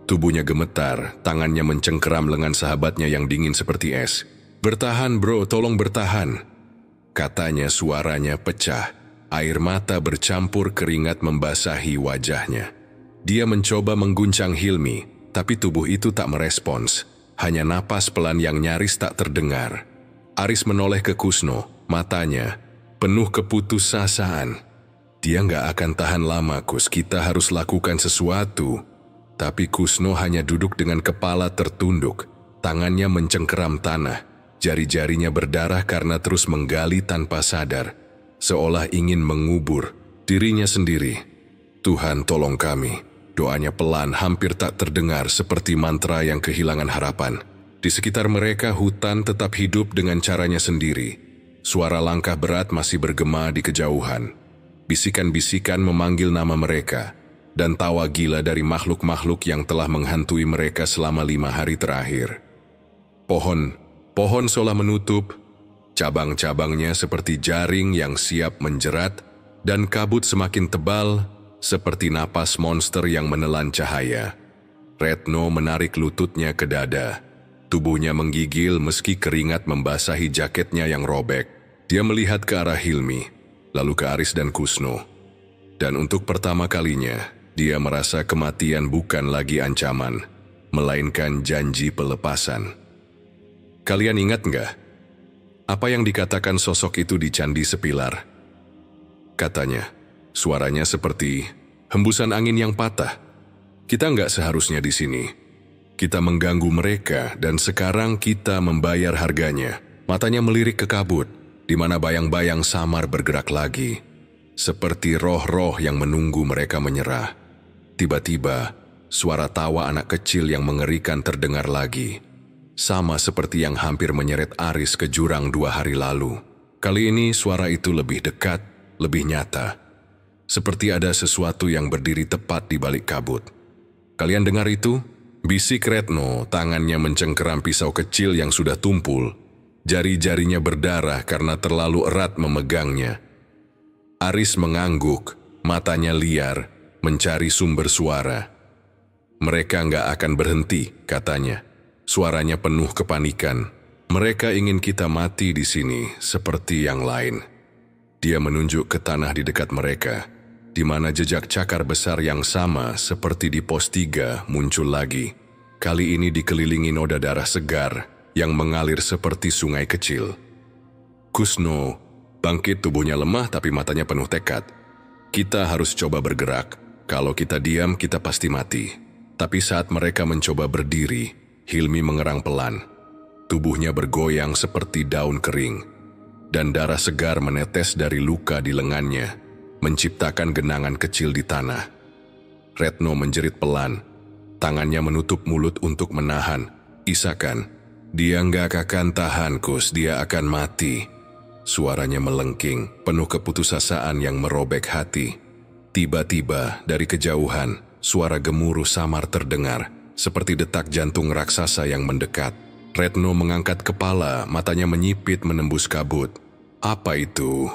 Tubuhnya gemetar, tangannya mencengkeram lengan sahabatnya yang dingin seperti es. "Bertahan bro, tolong bertahan," katanya, suaranya pecah. Air mata bercampur keringat membasahi wajahnya. Dia mencoba mengguncang Hilmi, tapi tubuh itu tak merespons. Hanya napas pelan yang nyaris tak terdengar. Aris menoleh ke Kusno, matanya penuh keputusasaan. "Dia nggak akan tahan lama, Kus. Kita harus lakukan sesuatu." Tapi Kusno hanya duduk dengan kepala tertunduk. Tangannya mencengkeram tanah. Jari-jarinya berdarah karena terus menggali tanpa sadar, seolah ingin mengubur dirinya sendiri. Tuhan tolong kami. Doanya pelan, hampir tak terdengar seperti mantra yang kehilangan harapan. Di sekitar mereka hutan tetap hidup dengan caranya sendiri. Suara langkah berat masih bergema di kejauhan. Bisikan-bisikan memanggil nama mereka. Dan tawa gila dari makhluk-makhluk yang telah menghantui mereka selama 5 hari terakhir. Pohon seolah menutup, cabang-cabangnya seperti jaring yang siap menjerat, dan kabut semakin tebal seperti napas monster yang menelan cahaya. Retno menarik lututnya ke dada. Tubuhnya menggigil meski keringat membasahi jaketnya yang robek. Dia melihat ke arah Hilmi, lalu ke Aris dan Kusno. Dan untuk pertama kalinya, dia merasa kematian bukan lagi ancaman, melainkan janji pelepasan. Kalian ingat nggak? Apa yang dikatakan sosok itu di Candi Sepilar? Katanya, suaranya seperti hembusan angin yang patah. Kita nggak seharusnya di sini. Kita mengganggu mereka dan sekarang kita membayar harganya. Matanya melirik ke kabut, di mana bayang-bayang samar bergerak lagi. Seperti roh-roh yang menunggu mereka menyerah. Tiba-tiba, suara tawa anak kecil yang mengerikan terdengar lagi. Sama seperti yang hampir menyeret Aris ke jurang 2 hari lalu. Kali ini suara itu lebih dekat, lebih nyata. Seperti ada sesuatu yang berdiri tepat di balik kabut. Kalian dengar itu? Bisik Retno, tangannya mencengkeram pisau kecil yang sudah tumpul. Jari-jarinya berdarah karena terlalu erat memegangnya. Aris mengangguk, matanya liar, mencari sumber suara. Mereka nggak akan berhenti, katanya. Suaranya penuh kepanikan. Mereka ingin kita mati di sini seperti yang lain. Dia menunjuk ke tanah di dekat mereka, di mana jejak cakar besar yang sama seperti di pos 3 muncul lagi. Kali ini dikelilingi noda darah segar yang mengalir seperti sungai kecil. Kusno bangkit, tubuhnya lemah tapi matanya penuh tekad. Kita harus coba bergerak. Kalau kita diam, kita pasti mati. Tapi saat mereka mencoba berdiri, Hilmi mengerang pelan. Tubuhnya bergoyang seperti daun kering, dan darah segar menetes dari luka di lengannya, menciptakan genangan kecil di tanah. Retno menjerit pelan, tangannya menutup mulut untuk menahan. Isakan, dia nggak akan tahan, Kus, dia akan mati. Suaranya melengking, penuh keputusasaan yang merobek hati. Tiba-tiba dari kejauhan, suara gemuruh samar terdengar, seperti detak jantung raksasa yang mendekat. Retno mengangkat kepala, matanya menyipit menembus kabut. Apa itu?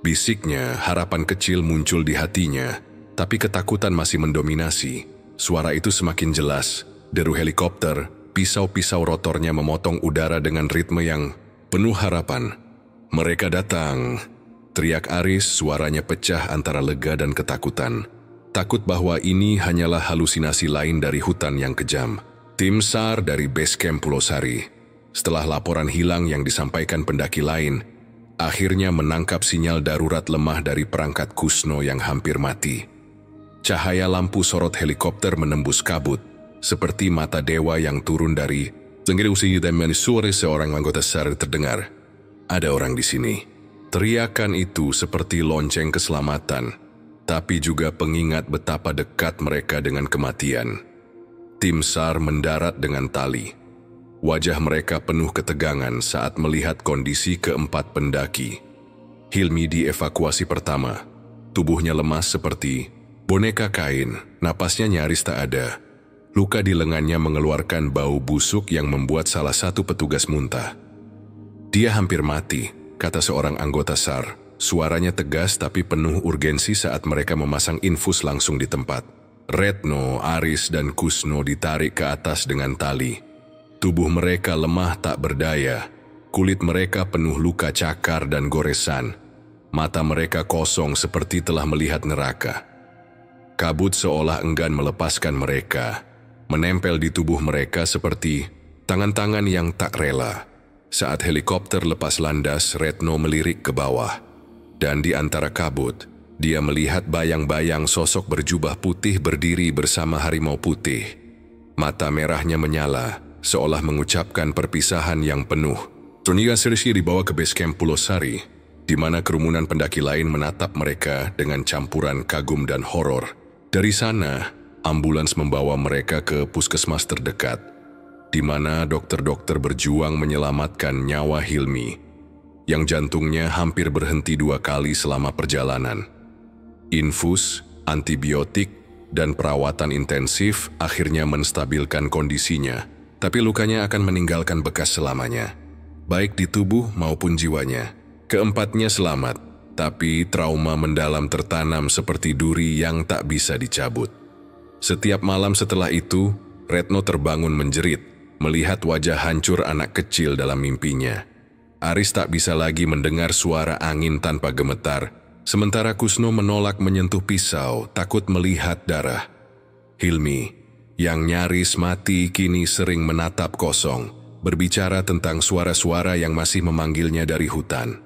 Bisiknya, harapan kecil muncul di hatinya, tapi ketakutan masih mendominasi. Suara itu semakin jelas, deru helikopter, pisau-pisau rotornya memotong udara dengan ritme yang penuh harapan. Mereka datang, teriak Aris, suaranya pecah antara lega dan ketakutan. Takut bahwa ini hanyalah halusinasi lain dari hutan yang kejam. Tim SAR dari base camp Pulau Sari, setelah laporan hilang yang disampaikan pendaki lain, akhirnya menangkap sinyal darurat lemah dari perangkat Kusno yang hampir mati. Cahaya lampu sorot helikopter menembus kabut, seperti mata dewa yang turun dari Zenggiri dan suara seorang anggota SAR terdengar. Ada orang di sini. Teriakan itu seperti lonceng keselamatan, tapi juga pengingat betapa dekat mereka dengan kematian. Tim SAR mendarat dengan tali. Wajah mereka penuh ketegangan saat melihat kondisi keempat pendaki. Hilmi dievakuasi pertama. Tubuhnya lemas seperti boneka kain, napasnya nyaris tak ada. Luka di lengannya mengeluarkan bau busuk yang membuat salah satu petugas muntah. Dia hampir mati, kata seorang anggota SAR. Suaranya tegas tapi penuh urgensi saat mereka memasang infus langsung di tempat. Retno, Aris, dan Kusno ditarik ke atas dengan tali. Tubuh mereka lemah tak berdaya. Kulit mereka penuh luka cakar dan goresan. Mata mereka kosong seperti telah melihat neraka. Kabut seolah enggan melepaskan mereka, menempel di tubuh mereka seperti tangan-tangan yang tak rela. Saat helikopter lepas landas, Retno melirik ke bawah. Dan di antara kabut, dia melihat bayang-bayang sosok berjubah putih berdiri bersama harimau putih. Mata merahnya menyala, seolah mengucapkan perpisahan yang penuh. Toniga Sersi dibawa ke base camp Pulau Sari. di mana kerumunan pendaki lain menatap mereka dengan campuran kagum dan horor. Dari sana, ambulans membawa mereka ke puskesmas terdekat, di mana dokter-dokter berjuang menyelamatkan nyawa Hilmi, yang jantungnya hampir berhenti 2 kali selama perjalanan. Infus, antibiotik, dan perawatan intensif akhirnya menstabilkan kondisinya, tapi lukanya akan meninggalkan bekas selamanya, baik di tubuh maupun jiwanya. Keempatnya selamat, tapi trauma mendalam tertanam seperti duri yang tak bisa dicabut. Setiap malam setelah itu, Retno terbangun menjerit, melihat wajah hancur anak kecil dalam mimpinya. Aris tak bisa lagi mendengar suara angin tanpa gemetar, sementara Kusno menolak menyentuh pisau, takut melihat darah. Hilmi, yang nyaris mati kini sering menatap kosong, berbicara tentang suara-suara yang masih memanggilnya dari hutan.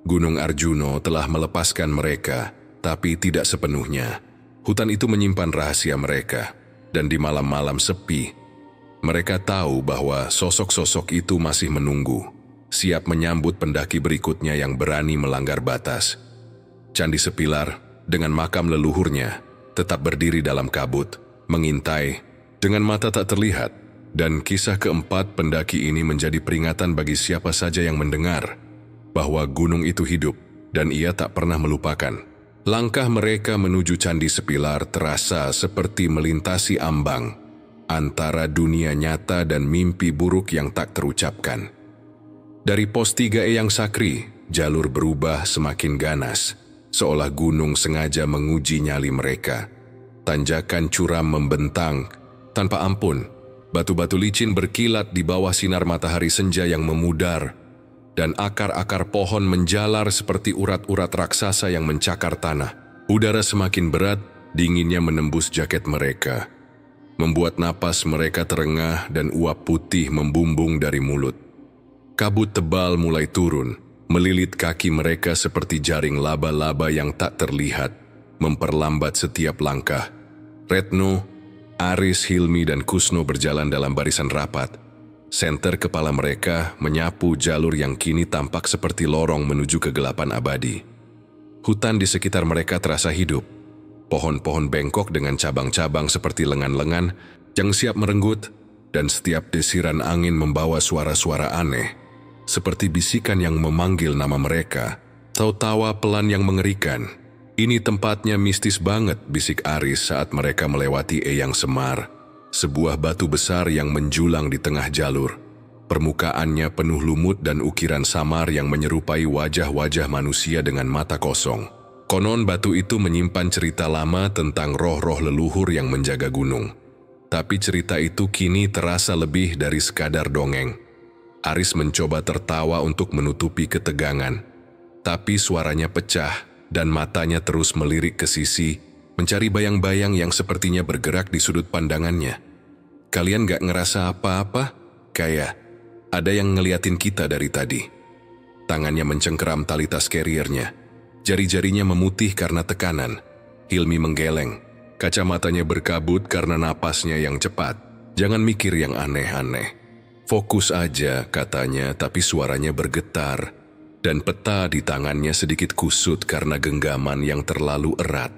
Gunung Arjuno telah melepaskan mereka, tapi tidak sepenuhnya. Hutan itu menyimpan rahasia mereka, dan di malam-malam sepi, mereka tahu bahwa sosok-sosok itu masih menunggu, siap menyambut pendaki berikutnya yang berani melanggar batas. Candi Sepilar, dengan makam leluhurnya, tetap berdiri dalam kabut, mengintai, dengan mata tak terlihat, dan kisah keempat pendaki ini menjadi peringatan bagi siapa saja yang mendengar, bahwa gunung itu hidup, dan ia tak pernah melupakan. Langkah mereka menuju Candi Sepilar terasa seperti melintasi ambang, antara dunia nyata dan mimpi buruk yang tak terucapkan. Dari pos 3E yang sakri, jalur berubah semakin ganas, seolah gunung sengaja menguji nyali mereka. Tanjakan curam membentang, tanpa ampun, batu-batu licin berkilat di bawah sinar matahari senja yang memudar, dan akar-akar pohon menjalar seperti urat-urat raksasa yang mencakar tanah. Udara semakin berat, dinginnya menembus jaket mereka, membuat napas mereka terengah dan uap putih membumbung dari mulut. Kabut tebal mulai turun, melilit kaki mereka seperti jaring laba-laba yang tak terlihat, memperlambat setiap langkah. Retno, Aris, Hilmi, dan Kusno berjalan dalam barisan rapat. Senter kepala mereka menyapu jalur yang kini tampak seperti lorong menuju kegelapan abadi. Hutan di sekitar mereka terasa hidup. Pohon-pohon bengkok dengan cabang-cabang seperti lengan-lengan yang siap merenggut, dan setiap desiran angin membawa suara-suara aneh, seperti bisikan yang memanggil nama mereka, atau tawa pelan yang mengerikan. Ini tempatnya mistis banget, bisik Aris saat mereka melewati Eyang Semar, sebuah batu besar yang menjulang di tengah jalur. Permukaannya penuh lumut dan ukiran samar yang menyerupai wajah-wajah manusia dengan mata kosong. Konon batu itu menyimpan cerita lama tentang roh-roh leluhur yang menjaga gunung. Tapi cerita itu kini terasa lebih dari sekadar dongeng. Aris mencoba tertawa untuk menutupi ketegangan, tapi suaranya pecah dan matanya terus melirik ke sisi, mencari bayang-bayang yang sepertinya bergerak di sudut pandangannya. Kalian gak ngerasa apa-apa? Kayak ada yang ngeliatin kita dari tadi. Tangannya mencengkeram tali tas carriernya. Jari-jarinya memutih karena tekanan. Hilmi menggeleng. Kacamatanya berkabut karena napasnya yang cepat. Jangan mikir yang aneh-aneh. Fokus aja, katanya, tapi suaranya bergetar. Dan peta di tangannya sedikit kusut karena genggaman yang terlalu erat.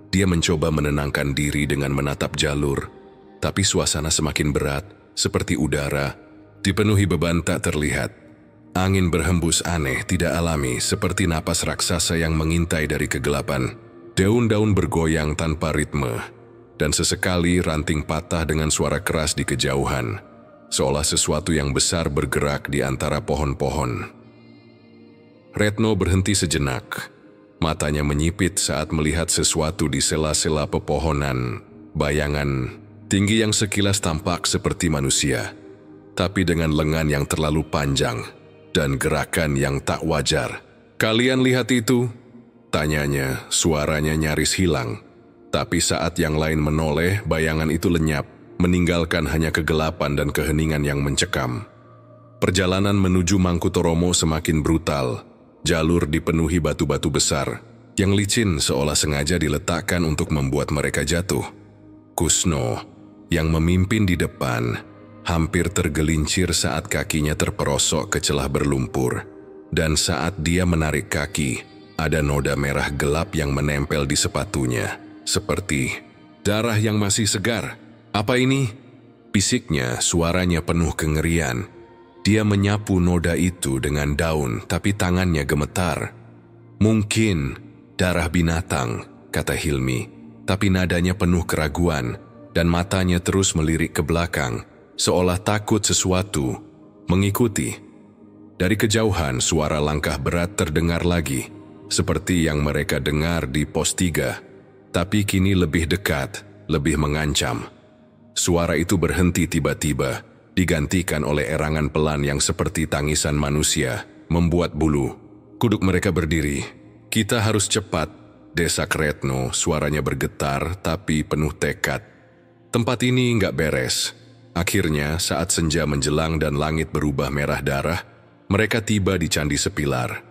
Dia mencoba menenangkan diri dengan menatap jalur, tapi suasana semakin berat, seperti udara, dipenuhi beban tak terlihat. Angin berhembus aneh, tidak alami, seperti napas raksasa yang mengintai dari kegelapan. Daun-daun bergoyang tanpa ritme, dan sesekali ranting patah dengan suara keras di kejauhan, seolah sesuatu yang besar bergerak di antara pohon-pohon. Retno berhenti sejenak. Matanya menyipit saat melihat sesuatu di sela-sela pepohonan, bayangan tinggi yang sekilas tampak seperti manusia, tapi dengan lengan yang terlalu panjang dan gerakan yang tak wajar. "Kalian lihat itu?" tanyanya, suaranya nyaris hilang. Tapi saat yang lain menoleh, bayangan itu lenyap, meninggalkan hanya kegelapan dan keheningan yang mencekam. Perjalanan menuju Mangkutoromo semakin brutal. Jalur dipenuhi batu-batu besar, yang licin seolah sengaja diletakkan untuk membuat mereka jatuh. Kusno, yang memimpin di depan, hampir tergelincir saat kakinya terperosok ke celah berlumpur. Dan saat dia menarik kaki, ada noda merah gelap yang menempel di sepatunya, seperti darah yang masih segar. "Apa ini?" Bisiknya, suaranya penuh kengerian. Dia menyapu noda itu dengan daun, tapi tangannya gemetar. "Mungkin darah binatang," kata Hilmi, tapi nadanya penuh keraguan, dan matanya terus melirik ke belakang, seolah takut sesuatu mengikuti. Dari kejauhan, suara langkah berat terdengar lagi, seperti yang mereka dengar di pos 3, tapi kini lebih dekat, lebih mengancam. Suara itu berhenti tiba-tiba, digantikan oleh erangan pelan yang seperti tangisan manusia, membuat bulu kuduk mereka berdiri. "Kita harus cepat," desak Retno, suaranya bergetar tapi penuh tekad. Tempat ini nggak beres. Akhirnya, saat senja menjelang dan langit berubah merah darah, mereka tiba di Candi Sepilar.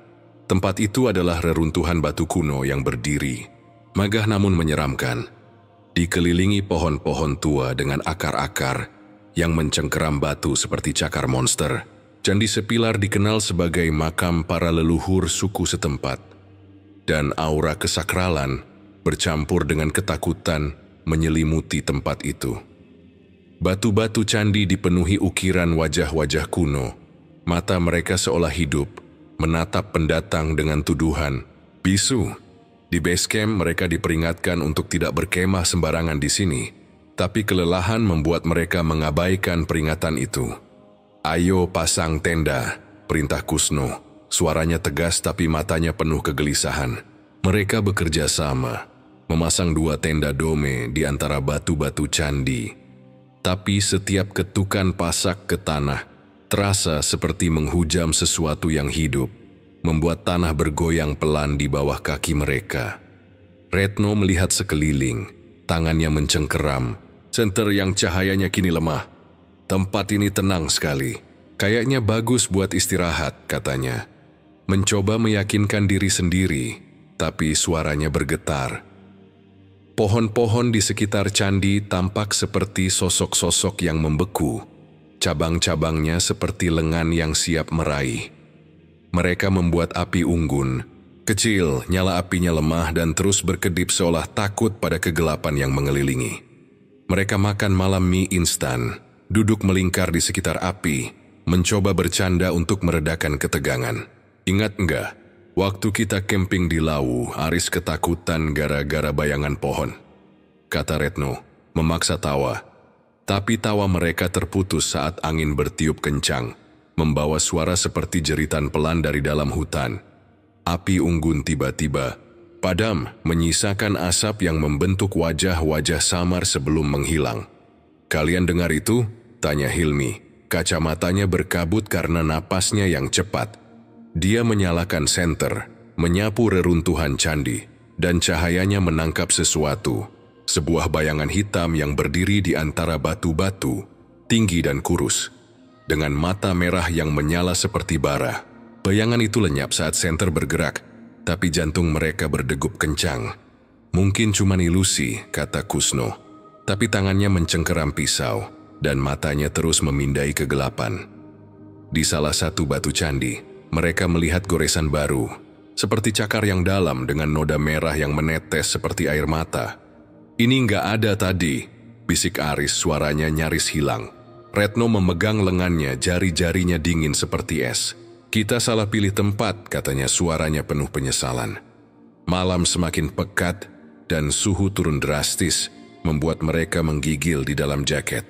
Tempat itu adalah reruntuhan batu kuno yang berdiri, megah namun menyeramkan. Dikelilingi pohon-pohon tua dengan akar-akar yang mencengkeram batu seperti cakar monster. Candi Sepilar dikenal sebagai makam para leluhur suku setempat. Dan aura kesakralan bercampur dengan ketakutan menyelimuti tempat itu. Batu-batu candi dipenuhi ukiran wajah-wajah kuno. Mata mereka seolah hidup, menatap pendatang dengan tuduhan, bisu. Di base camp mereka diperingatkan untuk tidak berkemah sembarangan di sini, tapi kelelahan membuat mereka mengabaikan peringatan itu. "Ayo pasang tenda," perintah Kusno. Suaranya tegas tapi matanya penuh kegelisahan. Mereka bekerja sama, memasang 2 tenda dome di antara batu-batu candi. Tapi setiap ketukan pasak ke tanah terasa seperti menghujam sesuatu yang hidup, membuat tanah bergoyang pelan di bawah kaki mereka. Retno melihat sekeliling, tangannya mencengkeram, senter yang cahayanya kini lemah. "Tempat ini tenang sekali. Kayaknya bagus buat istirahat," katanya. Mencoba meyakinkan diri sendiri, tapi suaranya bergetar. Pohon-pohon di sekitar candi tampak seperti sosok-sosok yang membeku. Cabang-cabangnya seperti lengan yang siap meraih. Mereka membuat api unggun. Kecil, nyala apinya lemah dan terus berkedip seolah takut pada kegelapan yang mengelilingi. Mereka makan malam mie instan, duduk melingkar di sekitar api, mencoba bercanda untuk meredakan ketegangan. "Ingat enggak, waktu kita camping di Lawu, Aris ketakutan gara-gara bayangan pohon?" kata Retno, memaksa tawa. Tapi tawa mereka terputus saat angin bertiup kencang, membawa suara seperti jeritan pelan dari dalam hutan. Api unggun tiba-tiba padam, menyisakan asap yang membentuk wajah-wajah samar sebelum menghilang. "Kalian dengar itu?" tanya Hilmi. Kacamatanya berkabut karena napasnya yang cepat. Dia menyalakan senter, menyapu reruntuhan candi, dan cahayanya menangkap sesuatu. Sebuah bayangan hitam yang berdiri di antara batu-batu, tinggi dan kurus, dengan mata merah yang menyala seperti bara. Bayangan itu lenyap saat senter bergerak, tapi jantung mereka berdegup kencang. "Mungkin cuma ilusi," kata Kusno, tapi tangannya mencengkeram pisau, dan matanya terus memindai kegelapan. Di salah satu batu candi, mereka melihat goresan baru, seperti cakar yang dalam dengan noda merah yang menetes seperti air mata. "Ini nggak ada tadi," bisik Aris, suaranya nyaris hilang. Retno memegang lengannya, jari-jarinya dingin seperti es. "Kita salah pilih tempat," katanya, suaranya penuh penyesalan. Malam semakin pekat dan suhu turun drastis, membuat mereka menggigil di dalam jaket.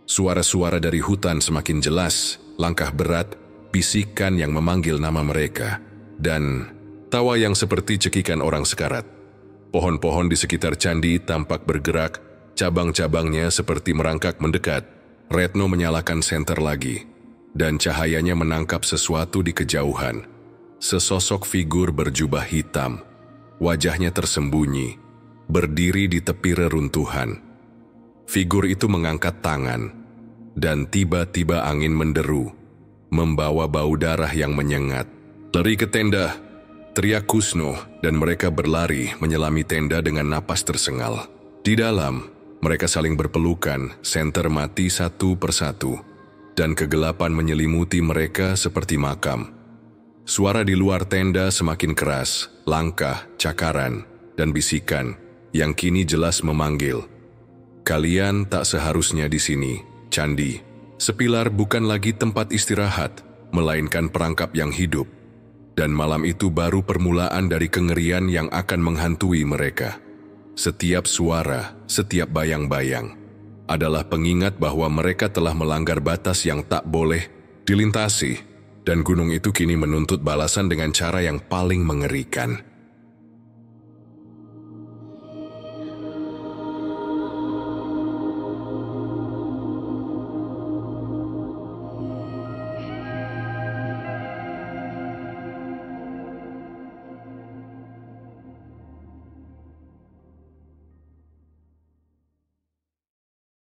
Suara-suara dari hutan semakin jelas, langkah berat, bisikan yang memanggil nama mereka, dan tawa yang seperti cekikan orang sekarat. Pohon-pohon di sekitar candi tampak bergerak, cabang-cabangnya seperti merangkak mendekat. Retno menyalakan senter lagi, dan cahayanya menangkap sesuatu di kejauhan. Sesosok figur berjubah hitam, wajahnya tersembunyi, berdiri di tepi reruntuhan. Figur itu mengangkat tangan, dan tiba-tiba angin menderu, membawa bau darah yang menyengat. "Lari ke tenda!" teriak Kusno, dan mereka berlari menyelami tenda dengan napas tersengal. Di dalam, mereka saling berpelukan, senter mati satu persatu, dan kegelapan menyelimuti mereka seperti makam. Suara di luar tenda semakin keras, langkah, cakaran, dan bisikan yang kini jelas memanggil. Kalian tak seharusnya di sini, Candi. Sepilar bukan lagi tempat istirahat, melainkan perangkap yang hidup. Dan malam itu baru permulaan dari kengerian yang akan menghantui mereka. Setiap suara, setiap bayang-bayang adalah pengingat bahwa mereka telah melanggar batas yang tak boleh dilintasi, dan gunung itu kini menuntut balasan dengan cara yang paling mengerikan.